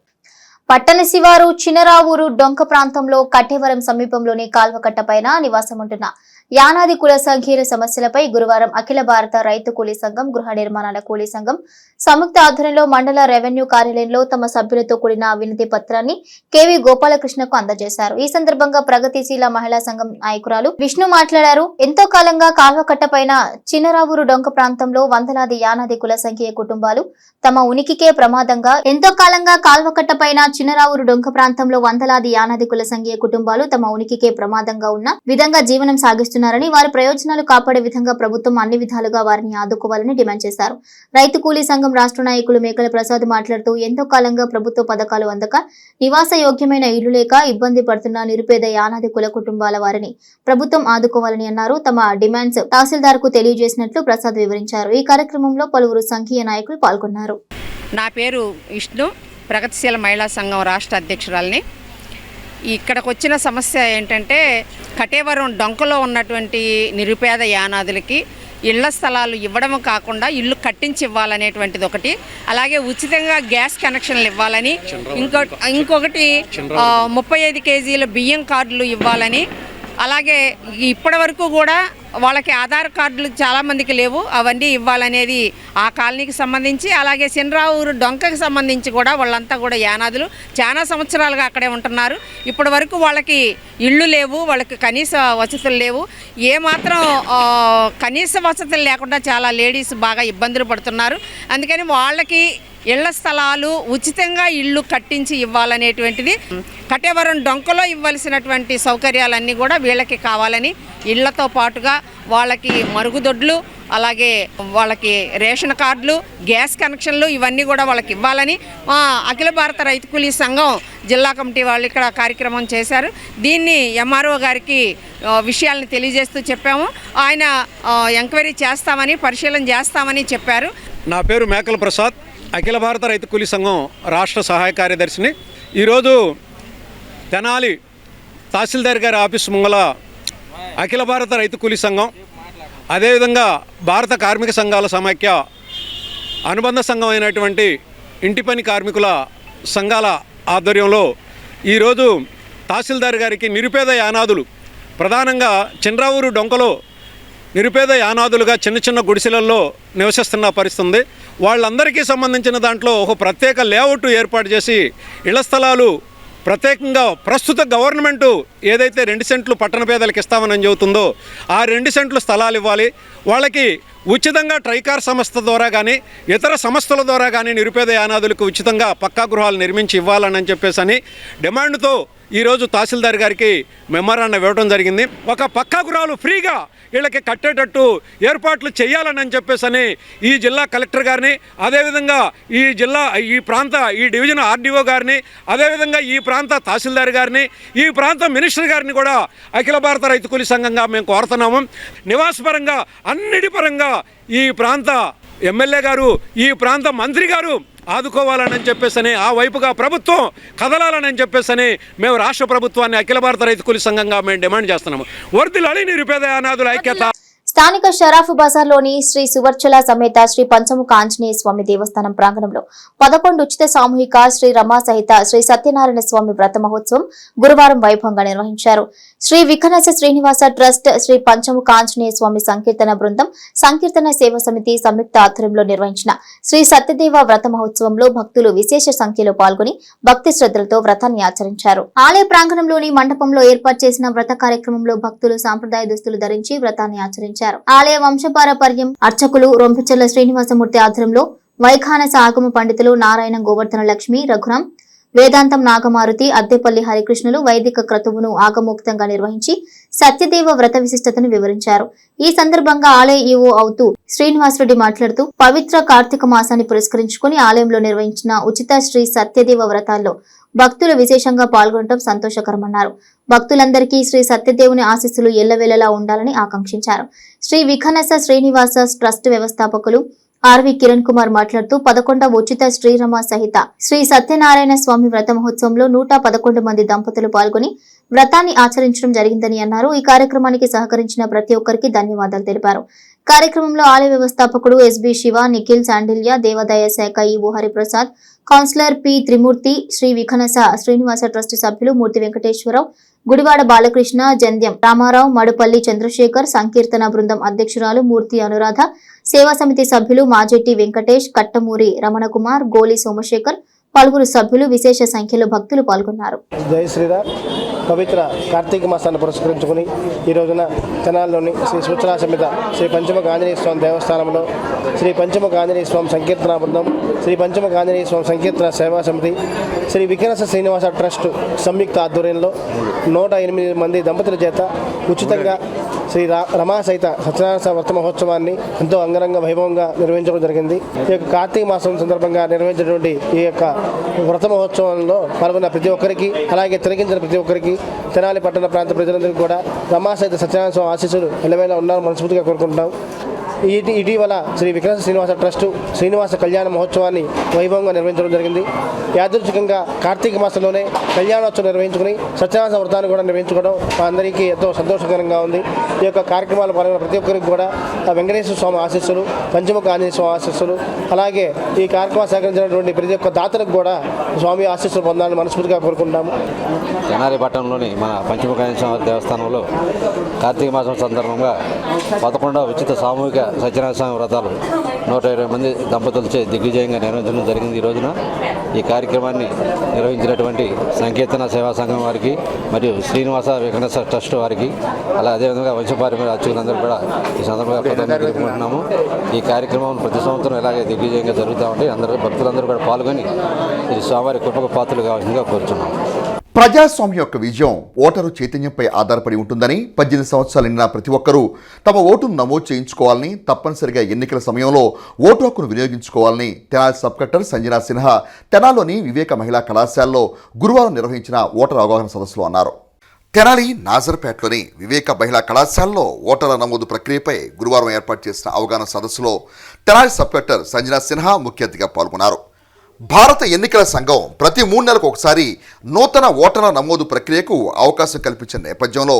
పట్టణ శివారు చినరావూరు డొంక ప్రాంతంలో కట్టేవరం సమీపంలోని కాల్వకట్టపైన నివాసం ఉంటున్న యానాది కుల సంఘీయ సమస్యలపై గురువారం అఖిల భారత రైతు కూలీ సంఘం, గృహ నిర్మాణాల కూలీ సంఘం సంయుక్త ఆధ్వర్యంలో మండల రెవెన్యూ కార్యాలయంలో తమ సభ్యులతో కూడిన వినతి పత్రాన్ని కెవి గోపాలకృష్ణకు అందజేశారు. ఈ సందర్భంగా ప్రగతిశీల మహిళా సంఘం నాయకురాలు విష్ణు మాట్లాడారు. ఎంతో కాలంగా కాల్వకట్టపైన చినరావూరు డొంక ప్రాంతంలో వందలాది యానాది కుల సంఘీయ కుటుంబాలు తమ ఉనికికే ప్రమాదంగా చినరావూరు డొంక ప్రాంతంలో వందలాది యానాది కుల సంఘీయ కుటుంబాలు తమ ఉనికికే ప్రమాదంగా ఉన్న విధంగా జీవనం సాగిస్తున్నారని, వారి ప్రయోజనాలు కాపాడే విధంగా ప్రభుత్వం అన్ని విధాలుగా వారిని ఆదుకోవాలని డిమాండ్ చేశారు. రైతు కూలీ సంఘం రాష్ట్ర నాయకులు మేకల ప్రసాద్ మాట్లాడుతూ ఎంతో కాలంగా ప్రభుత్వ పథకాలు అందక నివాస యోగ్యమైన ఇల్లు లేక ఇబ్బంది పడుతున్న నిరుపేద యానాది కుల కుటుంబాల వారిని ప్రభుత్వం ఆదుకోవాలని అన్నారు. తమ డిమాండ్స్ తహసీల్దార్ కు తెలియజేసినట్లు ప్రసాద్ వివరించారు. ఈ కార్యక్రమంలో పలువురు సంఘీయ నాయకులు పాల్గొన్నారు. నా పేరు విష్ణు, ప్రగతిశీల మహిళా సంఘం రాష్ట్ర అధ్యక్షురాలిని. ఇక్కడికి వచ్చిన సమస్య ఏంటంటే కటేవరం డొంకలో ఉన్నటువంటి నిరుపేద యానాదులకి ఇళ్ల స్థలాలు ఇవ్వడం కాకుండా ఇల్లు కట్టించి ఇవ్వాలనేటువంటిది ఒకటి, అలాగే ఉచితంగా గ్యాస్ కనెక్షన్లు ఇవ్వాలని, ఇంకొకటి 35 కేజీల బియ్యం కార్డులు ఇవ్వాలని, అలాగే ఇప్పటి వరకు కూడా వాళ్ళకి ఆధార్ కార్డులు చాలామందికి లేవు, అవన్నీ ఇవ్వాలనేది ఆ కాలనీకి సంబంధించి. అలాగే చినరావూరు డొంకకి సంబంధించి కూడా వాళ్ళంతా కూడా యానాదులు చాలా సంవత్సరాలుగా అక్కడే ఉంటున్నారు. ఇప్పటి వరకు వాళ్ళకి ఇళ్ళు లేవు, వాళ్ళకి కనీస వసతులు లేవు. ఏమాత్రం కనీస వసతులు లేకుండా చాలా లేడీస్ బాగా ఇబ్బందులు పడుతున్నారు. అందుకని వాళ్ళకి ఇళ్ల స్థలాలు ఉచితంగా ఇళ్ళు కట్టించి ఇవ్వాలనేటువంటిది, కటేవరం డొంకలో ఇవ్వాల్సినటువంటి సౌకర్యాలన్నీ కూడా వీళ్ళకి కావాలని, ఇళ్లతో పాటుగా వాళ్ళకి మరుగుదొడ్లు, అలాగే వాళ్ళకి రేషన్ కార్డులు, గ్యాస్ కనెక్షన్లు ఇవన్నీ కూడా వాళ్ళకి ఇవ్వాలని అఖిల భారత రైతు కూలీ సంఘం జిల్లా కమిటీ వాళ్ళు ఇక్కడ కార్యక్రమం చేశారు. దీన్ని ఎంఆర్ఓ గారికి విషయాలను తెలియజేస్తూ చెప్పాము. ఆయన ఎంక్వైరీ చేస్తామని, పరిశీలన చేస్తామని చెప్పారు. నా పేరు మేకల ప్రసాద్, అఖిల భారత రైతు కూలీ సంఘం రాష్ట్ర సహాయ కార్యదర్శిని. ఈరోజు తెనాలి తహసీల్దార్ గారి ఆఫీసు ముంగల అఖిల భారత రైతు కూలీ సంఘం, అదేవిధంగా భారత కార్మిక సంఘాల సమైక్య అనుబంధ సంఘం అయినటువంటి ఇంటి పని కార్మికుల సంఘాల ఆధ్వర్యంలో ఈరోజు తహసీల్దార్ గారికి నిరుపేద యానాదులు, ప్రధానంగా చినరావూరు డొంకలో నిరుపేద యానాదులుగా చిన్న చిన్న గుడిసెలలో నివసిస్తున్న పరిస్థితి ఉంది. వాళ్ళందరికీ సంబంధించిన దాంట్లో ఒక ప్రత్యేక లేఅవుట్ ఏర్పాటు చేసి ఇళ్ల స్థలాలు ప్రత్యేకంగా ప్రస్తుత గవర్నమెంటు ఏదైతే 2 సెంట్లు పట్టణ పేదలకు ఇస్తామని చెబుతుందో ఆ 2 సెంట్లు స్థలాలు ఇవ్వాలి. వాళ్ళకి ఉచితంగా ట్రైకార్ సంస్థ ద్వారా కానీ ఇతర సంస్థల ద్వారా కానీ నిరుపేద యానాదులకు ఉచితంగా పక్కా గృహాలు నిర్మించి ఇవ్వాలని చెప్పేసి డిమాండ్తో ఈరోజు తహసీల్దార్ గారికి మెమోరాండం ఇవ్వడం జరిగింది. ఒక పక్కా గృహాలు ఫ్రీగా వీళ్ళకి కట్టేటట్టు ఏర్పాట్లు చేయాలని చెప్పేసి ఈ జిల్లా కలెక్టర్ గారిని, అదేవిధంగా ఈ డివిజన్ ఆర్డీఓ గారిని, అదేవిధంగా ఈ ప్రాంత తహసీల్దార్ గారిని, ఈ ప్రాంత మినిస్టర్ గారిని కూడా అఖిల భారత రైతు కూలీ సంఘంగా మేము కోరుతున్నాము. నివాసపరంగా అన్నిటి పరంగా ఈ ప్రాంత ఎమ్మెల్యే గారు, ఈ ప్రాంత మంత్రి గారు ఆదుకోవాలని చెప్పేసి, ఆ వైపుగా ప్రభుత్వం కదలాలని చెప్పేసి మేము రాష్ట్ర ప్రభుత్వాన్ని అఖిల భారత రైతు కూలీ సంఘంగా మేము డిమాండ్ చేస్తున్నాము. వర్ధిల్లాలి నిరుపేద అనాథుల ఐక్యత. స్థానిక షరాఫ్ బజార్లోని శ్రీ సువర్చల సమేత శ్రీ పంచముఖ ఆంజనేయ స్వామి దేవస్థానం ప్రాంగణంలో 11 ఉచిత సామూహిక శ్రీ రమా సహిత శ్రీ సత్యనారాయణ స్వామి వ్రత మహోత్సవం గురువారం వైభవంగా నిర్వహించారు. శ్రీ విఖనస శ్రీనివాస ట్రస్ట్, శ్రీ పంచముఖ ఆంజనేయ స్వామి సంకీర్తన బృందం, సంకీర్తన సేవా సమితి సంయుక్త ఆధ్వర్యంలో నిర్వహించిన శ్రీ సత్యదేవ వ్రత మహోత్సవంలో భక్తులు విశేష సంఖ్యలో పాల్గొని భక్తి శ్రద్ధలతో వ్రతాన్ని ఆచరించారు. ఆలయ ప్రాంగణంలోని మండపంలో ఏర్పాటు చేసిన వ్రత కార్యక్రమంలో భక్తులు సాంప్రదాయ దుస్తులు ధరించి వ్రతాన్ని ఆచరించారు. ఆలయ వంశపారపర్యం అర్చకులు రొంపిచెర్ల శ్రీనివాసమూర్తి ఆధ్వర్యంలో వైఖానస ఆగమ పండితులు నారాయణ గోవర్ధన లక్ష్మి రఘురాం, వేదాంతం నాగమారుతి, అద్దెపల్లి హరికృష్ణులు వైదిక క్రతువును ఆగమోక్తంగా నిర్వహించి సత్యదేవ వ్రత విశిష్టతను వివరించారు. ఈ సందర్భంగా ఆలయ ఈవో అవుతూ శ్రీనివాసరెడ్డి మాట్లాడుతూ పవిత్ర కార్తీక మాసాన్ని పురస్కరించుకుని ఆలయంలో నిర్వహించిన ఉచిత శ్రీ సత్యదేవ వ్రతాల్లో భక్తులు విశేషంగా పాల్గొనడం సంతోషకరమన్నారు. భక్తులందరికీ శ్రీ సత్యదేవుని ఆశీస్సులు ఎల్లవేళలా ఉండాలని ఆకాంక్షించారు. శ్రీ విఖనస శ్రీనివాస ట్రస్ట్ వ్యవస్థాపకులు ఆర్వి కిరణ్ కుమార్ మాట్లాడుతూ 11వ ఉచిత శ్రీరమ సహిత శ్రీ సత్యనారాయణ స్వామి వ్రత మహోత్సవంలో 111 మంది దంపతులు పాల్గొని వ్రతాన్ని ఆచరించడం జరిగిందని అన్నారు. ఈ కార్యక్రమానికి సహకరించిన ప్రతి ఒక్కరికి ధన్యవాదాలు తెలిపారు. కార్యక్రమంలో ఆలయ వ్యవస్థాపకుడు ఎస్బి శివ, నిఖిల్ శాండిల్య, దేవాదాయ శాఖ ఈవో హరిప్రసాద్, కౌన్సిలర్ పి త్రిమూర్తి, శ్రీ విఖనస శ్రీనివాస ట్రస్ట్ సభ్యులు మూర్తి వెంకటేశ్వరరావు, గుడివాడ బాలకృష్ణ, జంధ్యం రామారావు, మడుపల్లి చంద్రశేఖర్, సంకీర్తన బృందం అధ్యక్షురాలు మూర్తి అనురాధ, సేవా సమితి సభ్యులు మాజెట్టి వెంకటేష్, కట్టమూరి రమణకుమార్, గోలి సోమశేఖర్, పలువురు సభ్యులు విశేష సంఖ్యలో భక్తులు పాల్గొన్నారు. జై శ్రీరామ్. పవిత్ర కార్తీక మాసాన్ని పురస్కరించుకుని ఈ రోజున తెనాలిలోని శ్రీ సువర్చల సమేత శ్రీ పంచముఖ ఆంజనేయ స్వామి దేవస్థానంలో శ్రీ పంచముఖ ఆంజనేయ స్వామి సంకీర్తన బృందం, శ్రీ పంచముఖ ఆంజనేయ స్వామి సంకీర్తన సేవా సమితి, శ్రీ విఖనస శ్రీనివాస ట్రస్ట్ సంయుక్త ఆధ్వర్యంలో 108 మంది దంపతుల చేత ఉచితంగా శ్రీ రమా సహిత సత్యనారాయణ వ్రత మహోత్సవాన్ని ఎంతో అంగరంగ వైభవంగా నిర్వహించడం జరిగింది. ఈ యొక్క కార్తీక మాసం సందర్భంగా నిర్వహించినటువంటి ఈ యొక్క వ్రత మహోత్సవంలో పాల్గొన్న ప్రతి ఒక్కరికి, అలాగే తిలకించిన ప్రతి ఒక్కరికి, తెనాలి పట్టణ ప్రాంత ప్రజలందరికీ కూడా రమా సహిత సత్యనారాయణ స్వామి ఆశీస్సులు ఎల్లవేళ ఉన్నారని మనస్ఫూర్తిగా కోరుకుంటున్నాం. ఇటీవల శ్రీ విఖనస శ్రీనివాస ట్రస్ట్ శ్రీనివాస కళ్యాణ మహోత్సవాన్ని వైభవంగా నిర్వహించడం జరిగింది. యాదృచ్ఛికంగా కార్తీక మాసంలోనే కళ్యాణోత్సవం నిర్వహించుకుని సత్యనారాయణ వ్రతాన్ని కూడా నిర్వహించుకోవడం మా అందరికీ ఎంతో సంతోషకరంగా ఉంది. ఈ యొక్క కార్యక్రమాలు పాల్గొన్న ప్రతి ఒక్కరికి కూడా వెంకటేశ్వర స్వామి ఆశీస్సులు, పంచముఖ ఆంజనేయ స్వామి ఆశీస్సులు, అలాగే ఈ కార్యక్రమాలు సహకరించినటువంటి ప్రతి ఒక్క దాతలకు కూడా స్వామి ఆశీస్సులు పొందాలని మనస్ఫూర్తిగా కోరుకుంటున్నాము. తెనాలి పట్టణంలోని మన పంచముఖ ఆంజనేయ స్వామి దేవస్థానంలో కార్తీక మాసం సందర్భంగా 11వ ఉచిత సామూహిక సత్యనారాయణ స్వామి వ్రతాలు 120 మంది దంపతులచే దిగ్విజయంగా నిర్వహించడం జరిగింది. ఈ రోజున ఈ కార్యక్రమాన్ని నిర్వహించినటువంటి సంకీర్తన సేవా సంఘం వారికి మరియు శ్రీనివాస విఖనస ట్రస్ట్ వారికి, అలా అదేవిధంగా వంశపారపర్య అర్చకులందరూ కూడా ఈ సందర్భంగా తెలుపుకుంటున్నాము. ఈ కార్యక్రమం ప్రతి సంవత్సరం ఇలాగే దిగ్విజయంగా జరుగుతూ ఉంటే అందరూ భక్తులందరూ కూడా పాల్గొని ఈ స్వామివారి కృపకు పాత్రలు కావాల్సిందిగా కోరుచున్నాము. ప్రజాస్వామ్యం యొక్క విజయం ఓటరు చైతన్యంపై ఆధారపడి ఉంటుందని, 18 సంవత్సరాలు నిండిన ప్రతి ఒక్కరూ తమ ఓటును నమోదు చేయించుకోవాలని, తప్పనిసరిగా ఎన్నికల సమయంలో ఓటు హక్కును వినియోగించుకోవాలని తెనాలి సబ్ కలెక్టర్ సంజనా సిన్హా తెనాలిలోని వివేక మహిళా కళాశాలలో గురువారం నిర్వహించిన ఓటర్ అవగాహన సదస్సులో అన్నారు. తెనాలి నాజర్పేటలోని వివేక మహిళా కళాశాలలో ఓటర్ల నమోదు ప్రక్రియపై గురువారం ఏర్పాటు చేసిన అవగాహన సదస్సులో తెనాలి సబ్ కలెక్టర్ సంజనా సిన్హా ముఖ్య అతిథిగా పాల్గొన్నారు. భారత ఎన్నికల సంఘం ప్రతి 3 నెలలకు ఒకసారి నూతన ఓటర్ల నమోదు ప్రక్రియకు అవకాశం కల్పించిన నేపథ్యంలో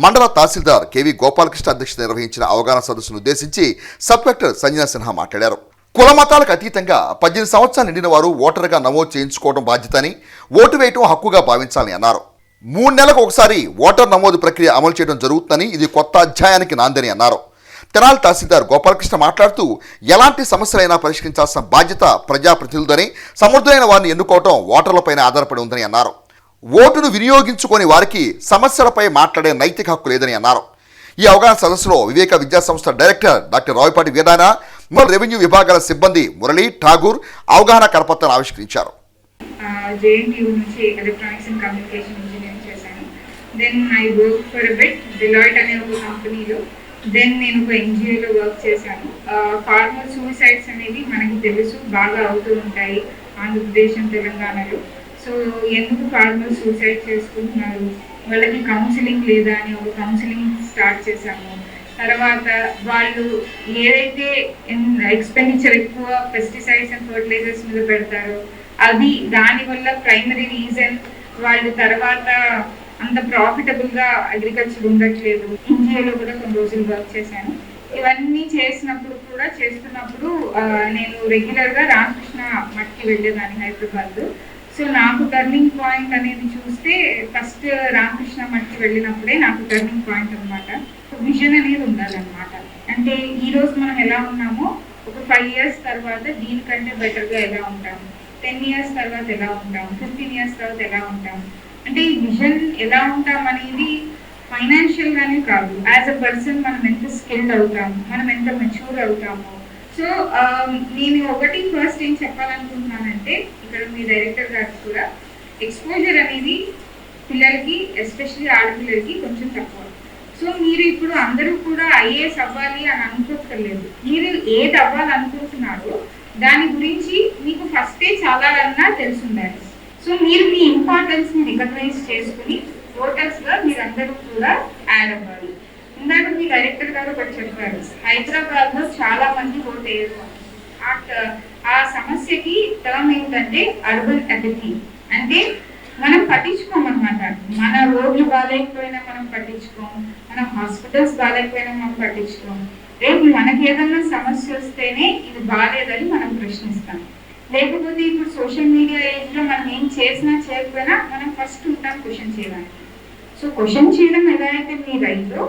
మండల తహసీల్దార్ కెవి గోపాలకృష్ణ అధ్యక్షత నిర్వహించిన అవగాహన సదస్సును ఉద్దేశించి సబ్ కలెక్టర్ సంజనా సిన్హా మాట్లాడారు. కుల మతాలకు అతీతంగా 18 సంవత్సరాలు నిండిన వారు ఓటరుగా నమోదు చేయించుకోవడం బాధ్యతని, ఓటు వేయటం హక్కుగా భావించాలని అన్నారు. 3 నెలలకు ఒకసారి ఓటర్ నమోదు ప్రక్రియ అమలు చేయడం జరుగుతుందని, ఇది కొత్త అధ్యాయానికి నాందని అన్నారు. తెనాలి తహసీల్దార్ గోపాలకృష్ణ మాట్లాడుతూ ఎలాంటి సమస్యలైనా పరిష్కరించాల్సిన బాధ్యత ప్రజాప్రతినిధులని, సమర్థులైన వారిని ఎన్నుకోవడం ఓటర్లపైన ఆధారపడి ఉందని అన్నారు. ఓటును వినియోగించుకొని వారికి సమస్యలపై మాట్లాడే నైతిక హక్కు లేదని అన్నారు. ఈ అవగాహన సదస్సులో వివేక విద్యా సంస్థ director doctor Ravipati Vedana, revenue విభాగాల సిబ్బంది మురళి, ఠాగూర్ అవగాహన కరపత్రాన్ని ఆవిష్కరించారు. JNTU నుంచి electronics and communication engineering then I work for a bit Deloitte అనే ఒక కంపెనీలో. దెన్ నేను ఒక ఎన్జిఓలో వర్క్ చేశాను. ఫార్మర్ సూసైడ్స్ అనేది మనకి తెలుసు, బాగా అవుతూ ఉంటాయి ఆంధ్రప్రదేశ్ తెలంగాణలో. సో ఎందుకు ఫార్మర్ సూసైడ్ చేసుకుంటున్నారు, వాళ్ళకి కౌన్సిలింగ్ లేదా అని ఒక కౌన్సిలింగ్ స్టార్ట్ చేశాము. తర్వాత వాళ్ళు ఏదైతే ఎక్స్పెండిచర్ ఎక్కువ పెస్టిసైడ్స్ అండ్ ఫర్టిలైజర్స్ మీద పెడతారో అది దానివల్ల ప్రైమరీ రీజన్ వాళ్ళు తర్వాత అంత ప్రాఫిటబుల్గా అగ్రికల్చర్ ఉండట్లేదు. ఎన్జిఓలో కూడా కొన్ని రోజులు వర్క్ చేశాను. ఇవన్నీ చేస్తున్నప్పుడు నేను రెగ్యులర్గా రామకృష్ణ మట్టికి వెళ్ళేదాన్ని హైదరాబాద్. సో నాకు టర్నింగ్ పాయింట్ అనేది చూస్తే ఫస్ట్ రామకృష్ణ మట్టికి వెళ్ళినప్పుడే నాకు టర్నింగ్ పాయింట్ అనమాట. విజన్ అనేది ఉండాలన్నమాట. అంటే ఈరోజు మనం ఎలా ఉన్నామో ఒక 5 years తర్వాత దీనికంటే బెటర్గా ఎలా ఉంటాము, 10 years తర్వాత ఎలా ఉంటాము, 15 years తర్వాత ఎలా ఉంటాము. అంటే ఈ విజన్ ఎలా ఉంటాం అనేది ఫైనాన్షియల్గానే కాదు, యాజ్ అ పర్సన్ మనం ఎంత స్కిల్డ్ అవుతాము, మనం ఎంత మెచ్యూర్ అవుతాము. సో నేను ఒకటి ఫస్ట్ ఏం చెప్పాలనుకుంటున్నానంటే, ఇక్కడ మీ డైరెక్టర్ గారికి కూడా ఎక్స్పోజర్ అనేది పిల్లలకి ఎస్పెషల్లీ ఆడపిల్లలకి కొంచెం తక్కువ. సో మీరు ఇప్పుడు అందరూ కూడా ఐఏఎస్ అవ్వాలి అని అనుకోక్కర్లేదు. మీరు ఏది అవ్వాలనుకుంటున్నారో దాని గురించి మీకు ఫస్టే చాలా అన్నా తెలుసుండాలి. సో మీరు మీ ఇంపార్టెన్స్ని రికగ్నైజ్ చేసుకుని ఓటర్స్గా మీరందరూ కూడా యాడ్ అవ్వాలి. ఇందాక మీ డైరెక్టర్ గారు ఒకటి చెప్పారు, హైదరాబాద్లో చాలా మంది ఓట్ వేయరు. ఆ సమస్యకి టర్మ్ ఏంటంటే అర్బన్ అపెథీ. అంటే మనం పట్టించుకోమన్నమాట. మన రోడ్లు బాగాలేకపోయినా మనం పట్టించుకోము, మన హాస్పిటల్స్ బాగాలేకపోయినా మనం పట్టించుకోము. రేపు మనకి ఏదన్నా సమస్య వస్తేనే ఇది బాగాలేదని మనం ప్రశ్నిస్తాం. లేకపోతే ఇప్పుడు సోషల్ మీడియా ఏజ్లో మనం ఏం చేసినా చేయకపోయినా మనం ఫస్ట్ ఉంటాం క్వశ్చన్ చేయడానికి. సో క్వశ్చన్ చేయడం ఎలా అయితే మీ రైతో,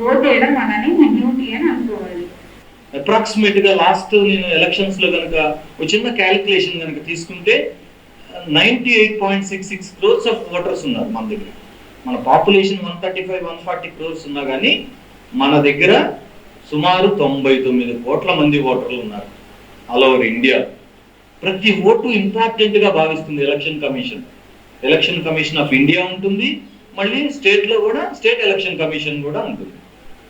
ఓట్ వేయడం అలానే మీ డ్యూటీ అని అనుకోవాలి. అప్రాక్సిమేట్గా లాస్ట్ నేను ఎలక్షన్స్లో కనుక ఒక చిన్న క్యాలిక్యులేషన్ కనుక తీసుకుంటే 98.66 crores ఆఫ్ ఓటర్స్ ఉన్నారు మన దగ్గర. మన పాపులేషన్ 135-140 crores ఉన్నా కానీ మన దగ్గర సుమారు 99 కోట్ల మంది ఓటర్లు ఉన్నారు ఆల్ ఓవర్ ఇండియా. ప్రతి ఓటు ఇంపార్టెంట్గా భావిస్తుంది ఎలక్షన్ కమిషన్ ఆఫ్ ఇండియా ఉంటుంది, మళ్ళీ స్టేట్లో కూడా స్టేట్ ఎలక్షన్ కమిషన్ కూడా ఉంటుంది.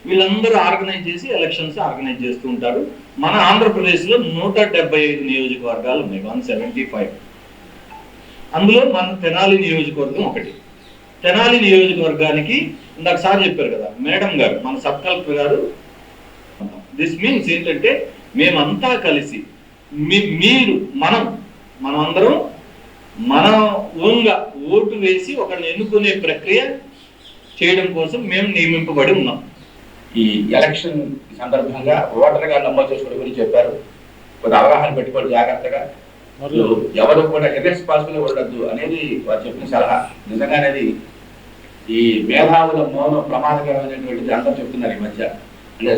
వీళ్ళందరూ ఆర్గనైజ్ చేసి ఎలక్షన్స్ ఆర్గనైజ్ చేస్తూ ఉంటారు. మన ఆంధ్రప్రదేశ్లో 175 నియోజకవర్గాలు ఉన్నాయి, 175. అందులో మన తెనాలి నియోజకవర్గం ఒకటి. తెనాలి నియోజకవర్గానికి ఇందాక సార్ చెప్పారు కదా, మేడం గారు మన సబ్ కలెక్టర్ గారు. దిస్ మీన్స్ ఏంటంటే మేమంతా కలిసి మనమందరం మన ఓన్గా ఓటు వేసి ఒకరిని ఎన్నుకునే ప్రక్రియ చేయడం కోసం మేము నియమింపబడి ఉన్నాం. ఈ ఎలక్షన్ సందర్భంగా ఓటర్గా నమోదు చేసుకోవడం గురించి చెప్పారు. కొంత అవగాహన పెట్టుకోవడం జాగ్రత్తగా, మరియు ఎవరు కూడా ఇర్రెస్పాన్సిబుల్ ఉండద్దు అనేది వారు చెప్పిన సలహా. నిజంగా అనేది ఈ మేధావుల మౌనం ప్రమాదకరమైనటువంటిది అందరూ చెప్తున్నారు ఈ మధ్య. అంటే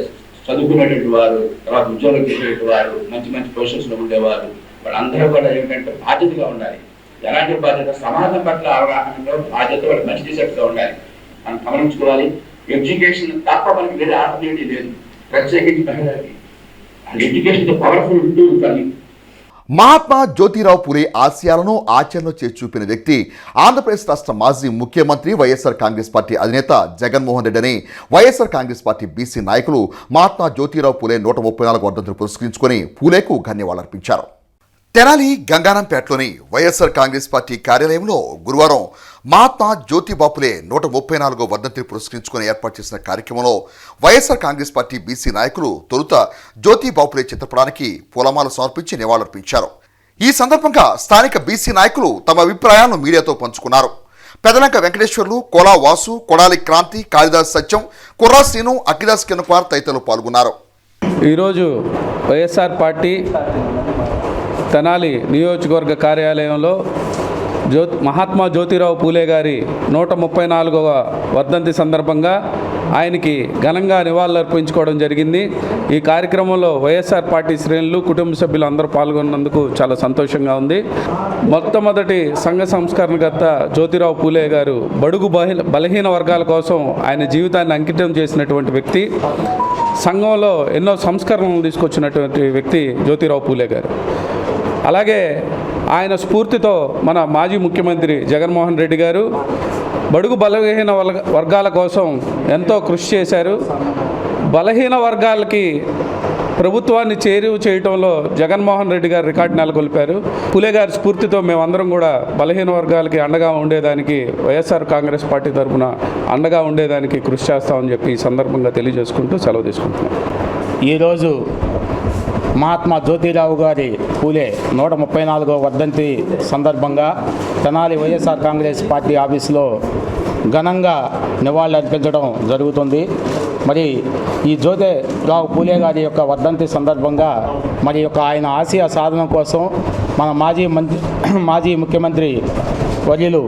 చదువుకునేటువంటి వారు, తర్వాత ఉద్యోగం చేసేటువంటి వారు, మంచి పొజిషన్స్లో ఉండేవారు, వాళ్ళందరూ కూడా ఏంటంటే బాధ్యతగా ఉండాలి. ఎలాంటి బాధ్యత? సమాజం పట్ల అవగాహనలో బాధ్యత వాళ్ళు మంచి టీషర్ట్గా ఉండాలి. మనం గమనించుకోవాలి. ఎడ్యుకేషన్ తప్ప మనకి వేరే ఆపర్చునిటీ లేదు. ప్రత్యేకించి మహిళలకి ఎడ్యుకేషన్ పవర్ఫుల్ టూల్. కానీ మహాత్మా జ్యోతిరావు పూలే ఆశయాలను ఆచరణలో చేసి చూపిన వ్యక్తి ఆంధ్రప్రదేశ్ రాష్ట్ర మాజీ ముఖ్యమంత్రి వైఎస్ఆర్ కాంగ్రెస్ పార్టీ అధినేత జగన్మోహన్ రెడ్డి అని వైఎస్ఆర్ కాంగ్రెస్ పార్టీ బీసీ నాయకులు మహాత్మా జ్యోతిరావు పూలే 134 వర్ధంతులు పురస్కరించుకొని పూలేకు ధన్యవాదాలర్పించారు. తెనాలి గంగానంపేటలోని వైఎస్ఆర్ కాంగ్రెస్ పార్టీ కార్యాలయంలో గురువారం మహాత్మా జ్యోతిబాపులే 134వ వర్ధంతిని పురస్కరించుకొని ఏర్పాటు చేసిన కార్యక్రమంలో వైఎస్ఆర్ కాంగ్రెస్ పార్టీ బీసీ నాయకులు తొలుత జ్యోతిబాపులే చిత్రపటానికి పూలమాల సమర్పించి నివాళులర్పించారు. ఈ సందర్భంగా స్థానిక బీసీ నాయకులు తమ అభిప్రాయాలను మీడియాతో పంచుకున్నారు. పెదలంక వెంకటేశ్వర్లు, కోలా వాసు, కొడాలి క్రాంతి, కాళిదాస్ సత్యం, కుర్రా శ్రీను, అఖిదాస్ కిరణకుమార్ తదితరులు పాల్గొన్నారు. ఈరోజు వైఎస్ఆర్ పార్టీ తెనాలి నియోజకవర్గ కార్యాలయంలో మహాత్మా జ్యోతిరావు పూలే గారి 134వ వర్ధంతి సందర్భంగా ఆయనకి ఘనంగా నివాళులర్పించుకోవడం జరిగింది. ఈ కార్యక్రమంలో వైఎస్ఆర్ పార్టీ శ్రేణులు, కుటుంబ సభ్యులు అందరూ పాల్గొన్నందుకు చాలా సంతోషంగా ఉంది. మొట్టమొదటి సంఘ సంస్కరణకర్త జ్యోతిరావు పూలే గారు బడుగు బలహీన వర్గాల కోసం ఆయన జీవితాన్ని అంకితం చేసినటువంటి వ్యక్తి. సంఘంలో ఎన్నో సంస్కరణలు తీసుకొచ్చినటువంటి వ్యక్తి జ్యోతిరావు పూలే గారు. అలాగే ఆయన స్ఫూర్తితో మన మాజీ ముఖ్యమంత్రి జగన్మోహన్ రెడ్డి గారు బడుగు బలహీన వర్గాల కోసం ఎంతో కృషి చేశారు. బలహీన వర్గాలకి ప్రభుత్వాన్ని చేరువ చేయడంలో జగన్మోహన్ రెడ్డి గారు రికార్డు నెలకొల్పారు. పులే గారి స్ఫూర్తితో మేమందరం కూడా బలహీన వర్గాలకి అండగా ఉండేదానికి వైఎస్ఆర్ కాంగ్రెస్ పార్టీ తరఫున అండగా ఉండేదానికి కృషి చేస్తామని చెప్పి ఈ సందర్భంగా తెలియజేసుకుంటూ సెలవు తీసుకుంటున్నాం. ఈరోజు మహాత్మా జ్యోతిరావు గారి పూలే 134వ వర్ధంతి సందర్భంగా తెనాలి వైఎస్ఆర్ కాంగ్రెస్ పార్టీ ఆఫీసులో ఘనంగా నివాళులర్పించడం జరుగుతుంది. మరి ఈ జ్యోతిరావు పూలే గారి యొక్క వర్ధంతి సందర్భంగా మరి యొక్క ఆయన ఆశయ సాధన కోసం మన మాజీ ముఖ్యమంత్రి వర్యులు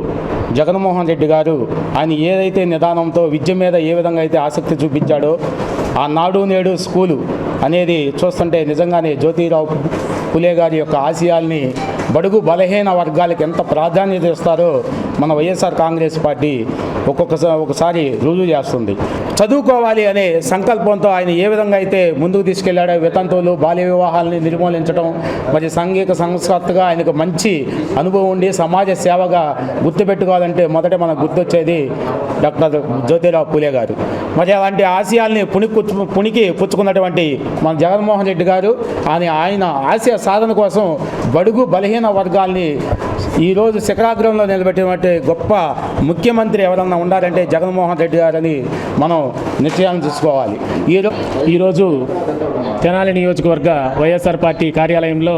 జగన్మోహన్ రెడ్డి గారు ఆయన ఏదైతే నిదానంతో విద్య మీద ఏ విధంగా అయితే ఆసక్తి చూపించాడో ఆ నాడు నేడు స్కూలు అనేది చూస్తుంటే నిజంగానే జ్యోతిరావు పూలే గారి యొక్క ఆశయాల్ని బడుగు బలహీన వర్గాలకు ఎంత ప్రాధాన్యత ఇస్తారో మన వైఎస్ఆర్ కాంగ్రెస్ పార్టీ ఒకసారి రుజువు చేస్తుంది. చదువుకోవాలి అనే సంకల్పంతో ఆయన ఏ విధంగా అయితే ముందుకు తీసుకెళ్లాడో వితంతువులు బాల్య వివాహాలని నిర్మూలించడం, మరి సాంఘిక సంస్కర్తగా ఆయనకు మంచి అనుభవం ఉండి సమాజ సేవగా గుర్తుపెట్టుకోవాలంటే మొదట మనకు గుర్తొచ్చేది డాక్టర్ జ్యోతిరావు పూలే గారు. మరి అలాంటి ఆశయాల్ని పుణికి పుచ్చుకున్నటువంటి మన జగన్మోహన్ రెడ్డి గారు ఆయన ఆశయ సాధన కోసం బడుగు బలహీన వర్గాల్ని ఈరోజు శిఖరాగ్రంలో నిలబెట్టినటువంటి గొప్ప ముఖ్యమంత్రి ఎవరన్నా ఉండాలంటే జగన్మోహన్ రెడ్డి గారని మనం నిశ్చయం తీసుకోవాలి. ఈరోజు తెనాలి నియోజకవర్గ వైఎస్ఆర్ పార్టీ కార్యాలయంలో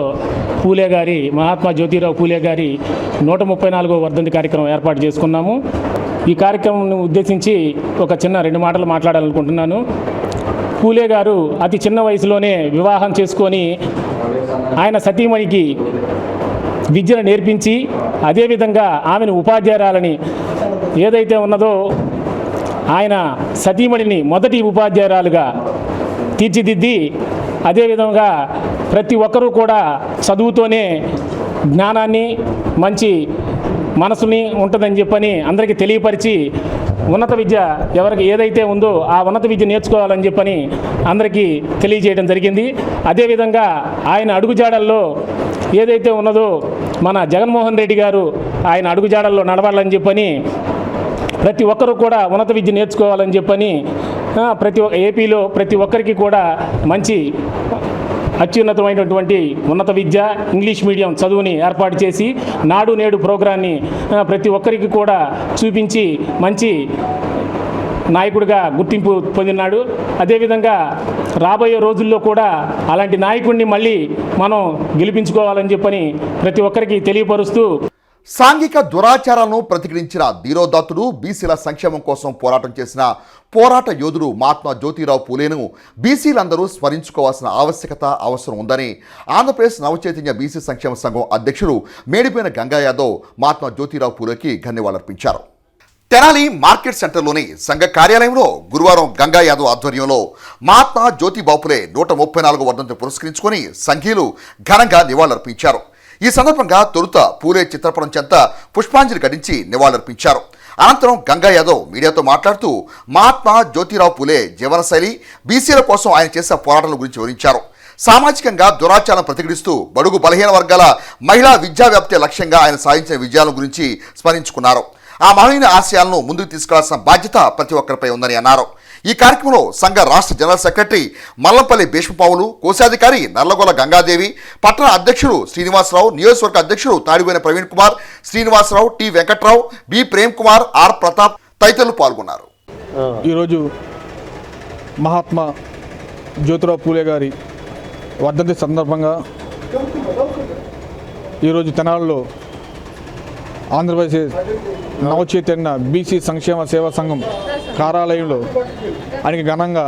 పూలే గారి మహాత్మా జ్యోతిరావు పూలే గారి 134వ వర్ధంతి కార్యక్రమం ఏర్పాటు చేసుకున్నాము. ఈ కార్యక్రమం ఉద్దేశించి ఒక చిన్న 2 మాటలు మాట్లాడాలనుకుంటున్నాను. పూలే గారు అతి చిన్న వయసులోనే వివాహం చేసుకొని ఆయన సతీమణికి విద్యను నేర్పించి అదేవిధంగా ఆమెను ఉపాధ్యాయురాలని ఏదైతే ఉన్నదో ఆయన సతీమణిని మొదటి ఉపాధ్యాయురాలుగా తీర్చిదిద్ది అదేవిధంగా ప్రతి ఒక్కరూ కూడా చదువుతోనే జ్ఞానాన్ని మంచి మనసుని ఉంటుందని చెప్పని అందరికీ తెలియపరిచి ఉన్నత విద్య ఎవరికి ఏదైతే ఉందో ఆ ఉన్నత విద్య నేర్చుకోవాలని చెప్పని అందరికీ తెలియజేయడం జరిగింది. అదేవిధంగా ఆయన అడుగుజాడల్లో ఏదైతే ఉన్నదో మన జగన్మోహన్ రెడ్డి గారు ఆయన అడుగుజాడల్లో నడవాలని చెప్పని ప్రతి ఒక్కరూ కూడా ఉన్నత విద్య నేర్చుకోవాలని చెప్పని ఏపీలో ప్రతి ఒక్కరికి కూడా మంచి అత్యున్నతమైనటువంటి ఉన్నత విద్య ఇంగ్లీష్ మీడియం చదువుని ఏర్పాటు చేసి నాడు నేడు ప్రోగ్రాన్ని ప్రతి ఒక్కరికి కూడా చూపించి మంచి నాయకుడిగా గుర్తింపు పొందినాడు. అదేవిధంగా రాబోయే రోజుల్లో కూడా అలాంటి నాయకుడిని మళ్ళీ మనం గెలిపించుకోవాలని చెప్పని ప్రతి ఒక్కరికి తెలియపరుస్తూ సాంఘిక దురాచారాలను ప్రతిఘటించిన ధీరోదాత్తుడు బీసీల సంక్షేమం కోసం పోరాటం చేసిన పోరాట యోధుడు మహాత్మా జ్యోతిరావు పూలేను బీసీలందరూ స్మరించుకోవాల్సిన అవసరం ఉందని ఆంధ్రప్రదేశ్ నవచైతన్య బీసీ సంక్షేమ సంఘం అధ్యక్షుడు మేడిపోయిన గంగా యాదవ్ మహాత్మా జ్యోతిరావు పూలేకి ధన్యవాదాలర్పించారు. తెనాలి మార్కెట్ సెంటర్లోని సంఘ కార్యాలయంలో గురువారం గంగా యాదవ్ ఆధ్వర్యంలో మహాత్మా జ్యోతిబావు పూలే 134వ వర్ధంతిని పురస్కరించుకొని సంఘీయులు ఘనంగా నివాళులర్పించారు. ఈ సందర్భంగా తొలుత పూలే చిత్రపటం చెంత పుష్పాంజలి ఘటించి నివాళులర్పించారు. అనంతరం గంగా యాదవ్ మీడియాతో మాట్లాడుతూ మహాత్మా జ్యోతిరావు పూలే జీవనశైలి, బీసీల కోసం ఆయన చేసిన పోరాటాల గురించి వివరించారు. సామాజికంగా దురాచారం ప్రతిఘటిస్తూ బడుగు బలహీన వర్గాల మహిళా విద్యా వ్యాప్తి లక్ష్యంగా ఆయన సాధించిన విజయాల గురించి స్మరించుకున్నారు. ఆ మహనీయ ఆశయాలను ముందుకు తీసుకెళ్లాల్సిన బాధ్యత ప్రతి ఒక్కరిపై ఉందని అన్నారు. ఈ కార్యక్రమంలో సంఘ రాష్ట్ర జనరల్ సెక్రటరీ మల్లంపల్లి భీష్మపావులు, కోశాధికారి నర్లగొల గంగాదేవి, పట్టణ అధ్యక్షుడు శ్రీనివాసరావు, నియోజకవర్గ అధ్యక్షుడు తాడిపోయిన Praveen Kumar, Srinivasa Rao, T Venkatrao, B Prem Kumar, R Pratap తదితరులు పాల్గొన్నారు. ఈరోజు మహాత్మా జ్యోతిరావు పూలే గారి వర్ధంతి సందర్భంగా ఈరోజు తెనాలిలో ఆంధ్రప్రదేశ్ నవచైతన్య బీసీ సంక్షేమ సేవా సంఘం కార్యాలయంలో ఆయనకి ఘనంగా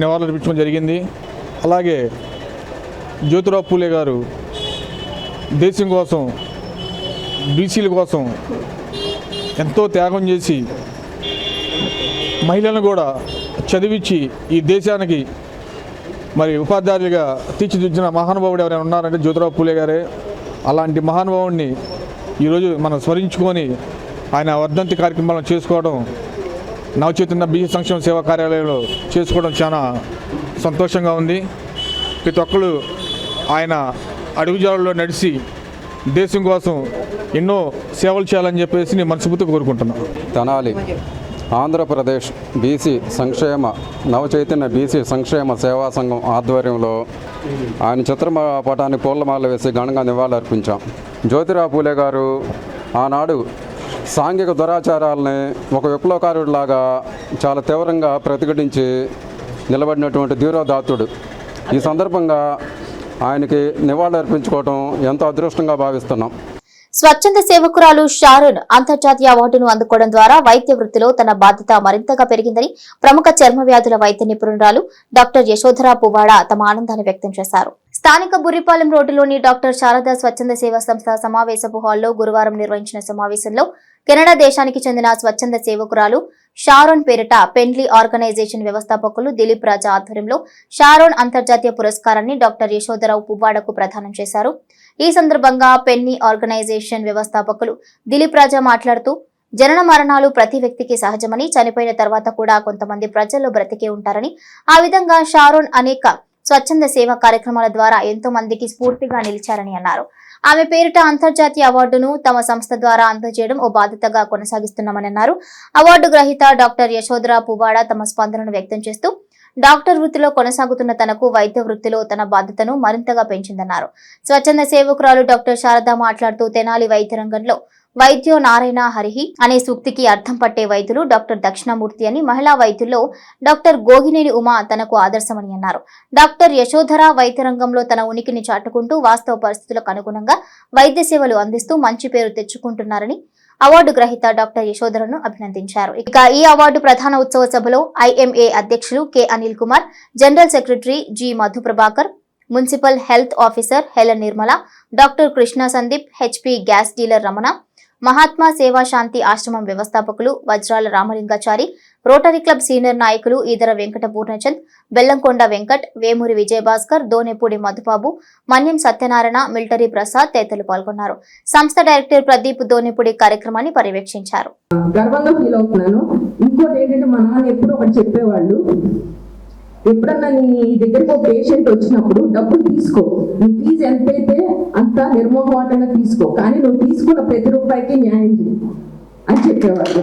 నివాళులర్పించడం జరిగింది. అలాగే జ్యోతిరావు పూలే గారు దేశం కోసం, బీసీల కోసం ఎంతో త్యాగం చేసి మహిళలను కూడా చదివించి ఈ దేశానికి మరి ఉపాధ్యాయులుగా తీర్చిదిద్దిన మహానుభావుడు ఎవరైనా ఉన్నారంటే జ్యోతిరావు పూలే గారే. అలాంటి మహానుభావుడిని ఈరోజు మనం స్మరించుకొని ఆయన వర్ధంతి కార్యక్రమాలను చేసుకోవడం, నవచైతన్య బీసీ సంక్షేమ సేవా కార్యాలయంలో చేసుకోవడం చాలా సంతోషంగా ఉంది. ప్రతి ఒక్కరు ఆయన అడుగుజాడల్లో నడిచి దేశం కోసం ఎన్నో సేవలు చేయాలని చెప్పేసి నేను మనస్ఫూర్తిగా కోరుకుంటున్నాను. తెనాలి ఆంధ్రప్రదేశ్ బీసీ సంక్షేమ నవచైతన్య బీసీ సంక్షేమ సేవా సంఘం ఆధ్వర్యంలో ఆయన చిత్రపటానికి పూలమాల వేసి ఘనంగా నివాళులర్పించాం. జ్యోతిరావు పూలే గారు ఆనాడు సాంఘిక దురాచారాలని ఒక విప్లవకారుడిలాగా చాలా తీవ్రంగా ప్రతిఘటించి నిలబడినటువంటి ధీరోదాత్తుడు. ఈ సందర్భంగా ఆయనకి నివాళులర్పించుకోవడం ఎంతో అదృష్టంగా భావిస్తున్నాం. స్వచ్ఛంద సేవకురాలు షారోన్ అంతర్జాతీయ అవార్డును అందుకోవడం ద్వారా వైద్య వృత్తిలో తన బాధ్యత మరింతగా పెరిగిందని ప్రముఖ చర్మ వ్యాధుల వైద్య నిపుణురాలు డాక్టర్ యశోధర పువ్వాడ తమ ఆనందాన్ని వ్యక్తం చేశారు. స్థానిక బుర్రిపాలెం రోడ్డులోని డాక్టర్ శారదా స్వచ్ఛంద సేవా సంస్థ సమావేశపు హాల్లో గురువారం నిర్వహించిన సమావేశంలో కెనడా దేశానికి చెందిన స్వచ్ఛంద సేవకురాలు షారోన్ పేరిట పెన్లీ ఆర్గనైజేషన్ వ్యవస్థాపకులు దిలీప్ రాజా ఆధ్వర్యంలో షారోన్ అంతర్జాతీయ పురస్కారాన్ని డాక్టర్ యశోధరావు పువ్వాడకు ప్రదానం చేశారు. ఈ సందర్భంగా పెన్నీ ఆర్గనైజేషన్ వ్యవస్థాపకులు దిలీప్ రాజా మాట్లాడుతూ జనన మరణాలు ప్రతి వ్యక్తికి సహజమని, చనిపోయిన తర్వాత కూడా కొంతమంది ప్రజల్లో బ్రతికే ఉంటారని, ఆ విధంగా షారోన్ అనేక స్వచ్ఛంద సేవా కార్యక్రమాల ద్వారా ఎంతో మందికి స్ఫూర్తిగా నిలిచారని అన్నారు. ఆమె పేరిట అంతర్జాతీయ అవార్డును తమ సంస్థ ద్వారా అందజేయడం ఓ బాధ్యతగా కొనసాగిస్తున్నామని అన్నారు. అవార్డు గ్రహీత డాక్టర్ యశోధర పువ్వాడ తమ స్పందనను వ్యక్తం చేస్తూ డాక్టర్ వృత్తిలో కొనసాగుతున్న తనకు వైద్య వృత్తిలో తన బాధ్యతను మరింతగా పెంచిందన్నారు. స్వచ్ఛంద సేవకురాలు డాక్టర్ శారద మాట్లాడుతూ తెనాలి వైద్య రంగంలో వైద్యో నారాయణ హరిహి అనే సూక్తికి అర్థం పట్టే వైద్యులు డాక్టర్ దక్షిణామూర్తి అని, మహిళా వైద్యుల్లో డాక్టర్ గోగినేని ఉమా తనకు ఆదర్శమని అన్నారు. డాక్టర్ యశోధర వైద్య రంగంలో తన ఉనికిని చాటుకుంటూ వాస్తవ పరిస్థితులకు అనుగుణంగా వైద్య సేవలు అందిస్తూ మంచి పేరు తెచ్చుకుంటున్నారని అవార్డు గ్రహీత డాక్టర్ యశోధరను అభినందించారు. ఇక ఈ అవార్డు ప్రధాన ఉత్సవ సభలో ఐఎంఏ అధ్యక్షులు K Anil Kumar, general secretary G Madhu Prabhakar, municipal health officer Helen Nirmala, doctor Krishna Sandeep, HP gas dealer Ramana, Mahatma Seva Shanti ఆశ్రమం వ్యవస్థాపకులు వజ్రాల రామలింగాచారి, రోటరీ క్లబ్ సీనియర్ నాయకులు ఈదర వెంకట పూర్ణచంద్, బెల్లంకొండ వెంకట్, వేమూరి విజయభాస్కర్, దోనెపూడి మధుబాబు, మన్యం సత్యనారాయణ, మిలిటరీ ప్రసాద్ తదితరులు పాల్గొన్నారు. సంస్థ డైరెక్టర్ ప్రదీప్ దోనెపూడి కార్యక్రమాన్ని పర్యవేక్షించారు. గర్వంగా ఫీల్ అవుతున్నాను. ఇంకోటి ఏంటంటే మా నాన్న ఎప్పుడు ఒకటి చెప్పేవాళ్ళు, ఎప్పుడన్నా నీ దగ్గరకు ఒక పేషెంట్ వచ్చినప్పుడు డబ్బులు తీసుకో, నీ ఫీజు ఎంతైతే అంత నిర్మోహమాటంగా తీసుకో, కానీ నువ్వు తీసుకున్న ప్రతి రూపాయికి న్యాయం చేయి అని చెప్పేవాళ్ళు.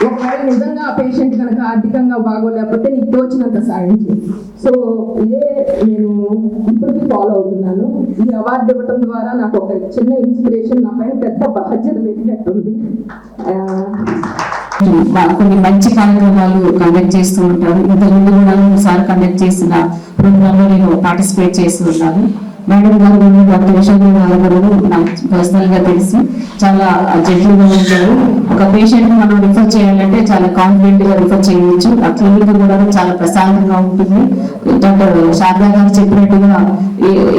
ఒకవేళ నిజంగా ఆ పేషెంట్ కనుక ఆర్థికంగా బాగోలేకపోతే నీకు తోచినంత సాయం చేయి. సో ఇదే నేను ఇప్పటికీ ఫాలో అవుతున్నాను. ఈ అవార్డు ఇవ్వడం ద్వారా నాకు ఒక చిన్న ఇన్స్పిరేషన్, నా పైన పెద్ద బాధ్యత పెట్టినట్టుంది. కొన్ని మంచి కార్యక్రమాలు కండక్ట్ చేస్తూ ఉంటారు. ఇంతకుముందు కూడా సార్ కండక్ట్ చేసిన ప్రోగ్రామ్ లో నేను పార్టిసిపేట్ చేస్తూ ఉన్నాను. మేడం గారు డాక్టర్ యశోధర గారు నాకు పర్సనల్ గా తెలిసి చాలా జెంట్లుగా ఉంటారు. ఒక పేషెంట్ మనం రిఫర్ చేయాలంటే చాలా కాన్ఫిడెంట్ గా రిఫర్ చేయవచ్చు. ఆ క్లినిక్ కూడా చాలా ప్రశాంతంగా ఉంటుంది. డాక్టర్ శారదా గారు చెప్పినట్టుగా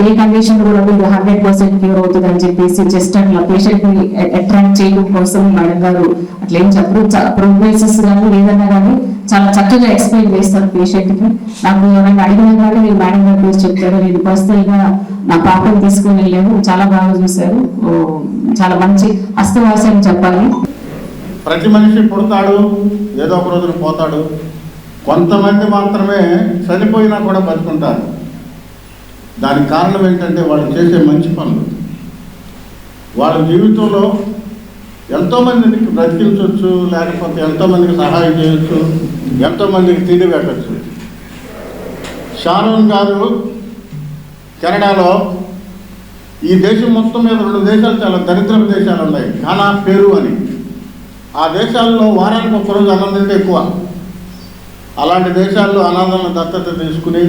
ఏ కండిషన్ కూడా మీరు 100% క్యూర్ అవుతుంది అని చెప్పేసి జస్ట్ అట్లా పేషెంట్ ని అట్రాక్ట్ చేయడం కోసం మేడం గారు అట్లా ఏం చెప్పరు. ప్రోగ్రెసెస్ కానీ ఏదన్నా కానీ చాలా చక్కగా ఎక్స్ప్లెయిన్ చేస్తారు పేషెంట్ కి. నాకు ఎవరైనా అడిగినా కానీ నేను మేడం గారి గురించి చెప్తారు. నేను పర్సనల్ గా నా పాపను తీసుకుని వెళ్ళాను, చాలా బాగా చూశారు. చాలా మంచి హస్తవాసం చెప్పాలి. ప్రతి మనిషి పుడతాడు, ఏదో ఒక రోజున పోతాడు. కొంతమంది మాత్రమే చనిపోయినా కూడా బతుకుంటారు. దానికి కారణం ఏంటంటే వాళ్ళు చేసే మంచి పనులు. వాళ్ళ జీవితంలో ఎంతోమందికి బ్రతికించవచ్చు, లేకపోతే ఎంతోమందికి సహాయం చేయొచ్చు, ఎంతోమందికి తిండి పెట్టచ్చు. షారోన్ గారు కెనడాలో, ఈ దేశం మొత్తం మీద 2 దేశాలు చాలా దరిద్రపు దేశాలు ఉన్నాయి, ఘనా, పెరు అని. ఆ దేశాల్లో వారానికి ఒక్కరోజు అన్నం తింటే ఎక్కువ. అలాంటి దేశాల్లో అనాథలను దత్తత తీసుకుని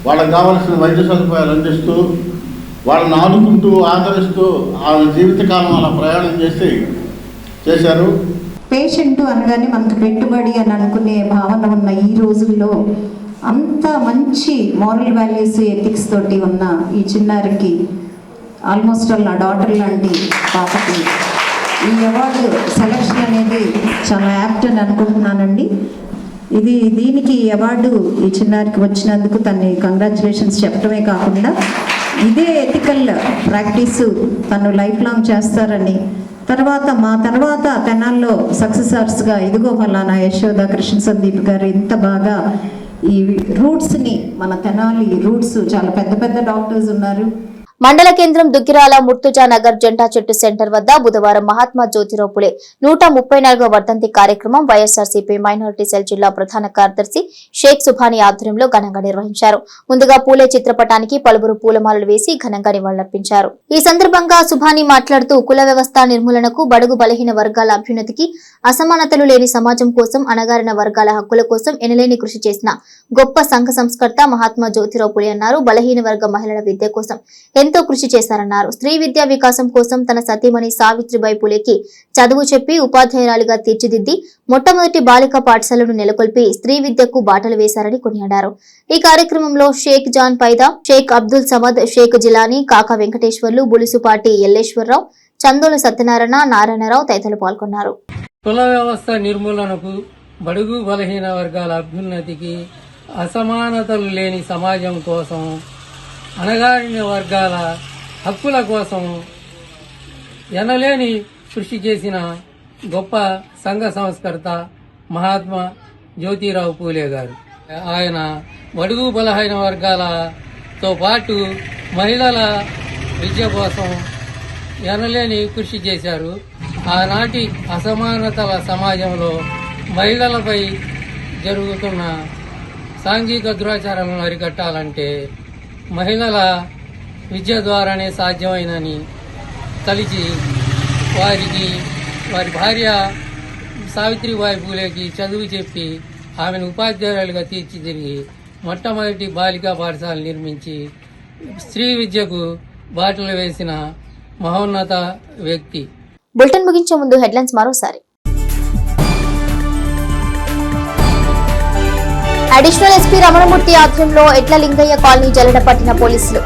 వాళ్ళకి కావాల్సిన వైద్య సదుపాయాలు అందిస్తూ, వాళ్ళని ఆదుకుంటూ ఆదరిస్తూ ఆ జీవితకాలం అలా ప్రయాణం చేశారు. పేషెంట్ అనగానే మనకు పెట్టుబడి అని అనుకునే భావన ఉన్న ఈ రోజుల్లో అంత మంచి మోరల్ వాల్యూస్, ఎథిక్స్ తోటి ఉన్న ఈ చిన్నారికి, ఆల్మోస్ట్ నా డాటర్ లాంటి పాపకి ఈ అవార్డు సెలక్షన్ అనేది చాలా యాప్ట్ అని అనుకుంటున్నానండి. దీనికి అవార్డు ఈ చిన్నారికి వచ్చినందుకు తన్ని కంగ్రాచులేషన్స్ చెప్పడమే కాకుండా ఇదే ఎథికల్ ప్రాక్టీసు తను లైఫ్ లాంగ్ చేస్తారని, మా తర్వాత తెనాల్లో సక్సెసర్స్గా ఇదిగో ఫలానా యశోద, కృష్ణ సందీప్ గారు ఇంత బాగా ఈ రూట్స్ని, మన తెనాలి రూట్స్, చాలా పెద్ద పెద్ద డాక్టర్స్ ఉన్నారు. మండల కేంద్రం దుగ్గిరాల ముర్తుజా నగర్ జెండా చెట్టు సెంటర్ వద్ద బుధవారం మహాత్మా జ్యోతిరావు పులే 134వ వర్ధంతి కార్యక్రమం వైఎస్ఆర్సీపీ మైనారిటీ సెల్ జిల్లా ప్రధాన కార్యదర్శి షేక్ సుభాని ఆధ్వర్యంలో ఘనంగా నిర్వహించారు. ముందుగా పూలే చిత్రపటానికి పలువురు పూలమాలలు వేసి ఘనంగా నివాళులర్పించారు. ఈ సందర్భంగా సుభాని మాట్లాడుతూ కుల వ్యవస్థ నిర్మూలనకు, బడుగు బలహీన వర్గాల అభ్యున్నతికి, అసమానతలు లేని సమాజం కోసం, అణగారిన వర్గాల హక్కుల కోసం ఎనలేని కృషి చేసిన గొప్ప సంఘ సంస్కర్త మహాత్మా జ్యోతిరావు పులే అన్నారు. బలహీన వర్గ మహిళల విద్య కోసం ఎంతో కృషి చేశారన్నారు. స్త్రీ విద్యా వికాసం కోసం తన సతీమణి సావిత్రిబాయి పులేకి చదువు చెప్పి ఉపాధ్యాయురాలిగా తీర్చిదిద్ది మొట్టమొదటి బాలికా పాఠశాలను నెలకొల్పి స్త్రీ విద్యకు బాటలు వేశారని కొనియాడారు. ఈ కార్యక్రమంలో షేక్ జాన్ పైదా, షేక్ అబ్దుల్ సమద్, షేక్ జిలానీ, కాకా వెంకటేశ్వర్లు, బులుసుపాటి ఎల్లేశ్వరరావు, చందోలు సత్యనారాయణ, నారాయణరావు తదితరులు పాల్గొన్నారు. కుల వ్యవస్థ నిర్మూలనకు, బడుగు బలహీన వర్గాల అభ్యున్నతికి, అసమానతలు లేని సమాజం కోసం, అణగారిన వర్గాల హక్కుల కోసం ఎనలేని కృషి చేసిన గొప్ప సంఘ సంస్కర్త మహాత్మా జ్యోతిరావు పూలే గారు. ఆయన బడుగు బలహీన వర్గాలతో పాటు మహిళల విద్య కోసం ఎనలేని కృషి చేశారు. ఆనాటి అసమానతల సమాజంలో మహిళలపై జరుగుతున్న సాంఘిక దురాచారాలను అరికట్టాలంటే మహిళల విద్య ద్వారానే సాధ్యమైనని తలిచి వారి భార్య సావిత్రిబాయి పూలేకి చదువు చెప్పి ఆమెను ఉపాధ్యాయులుగా తీర్చిదిద్ది మొట్టమొదటి బాలికా పాఠశాల నిర్మించి స్త్రీ విద్యకు బాటలు వేసిన మహోన్నత వ్యక్తి. బులెటిన్ ముగించే ముందు హెడ్లైన్స్ మరోసారి. అడిషనల్ ఎస్పీ రమణమూర్తి ఆధ్వర్యంలో ఎట్ల లింగయ్య కాలనీ జల్లెడ పట్టిన పోలీసులు.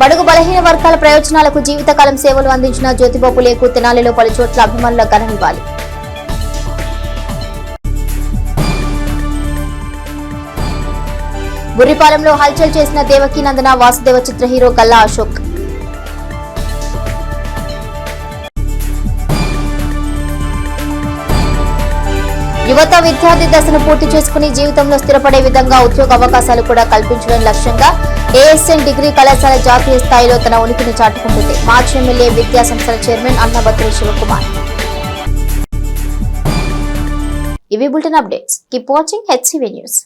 బడుగు బలహీన వర్గాల ప్రయోజనాలకు జీవితకాలం సేవలు అందించిన జ్యోతిబా పులేకు తెనాలిలో పలు చోట్ల అభిమానుల ఘన నివాళి. బుర్రిపాలెంలో హల్చల్ చేసిన దేవకీ నందన వాసుదేవ చిత్ర హీరో గల్లా అశోక్. యువత విద్యార్థి దశను పూర్తి చేసుకుని జీవితంలో స్థిరపడే విధంగా ఉద్యోగ అవకాశాలు కూడా కల్పించడం లక్ష్యంగా ఏఎస్ఎన్ డిగ్రీ కళాశాల జాతీయ స్థాయిలో తన ఉనికిని చాటుకుంటుంది. మార్చి ఎమ్మెల్యే విద్యా సంస్థల చైర్మన్ అన్నబత్రి శివకుమార్. ఇవి bulletin updates. Keep watching HCV news.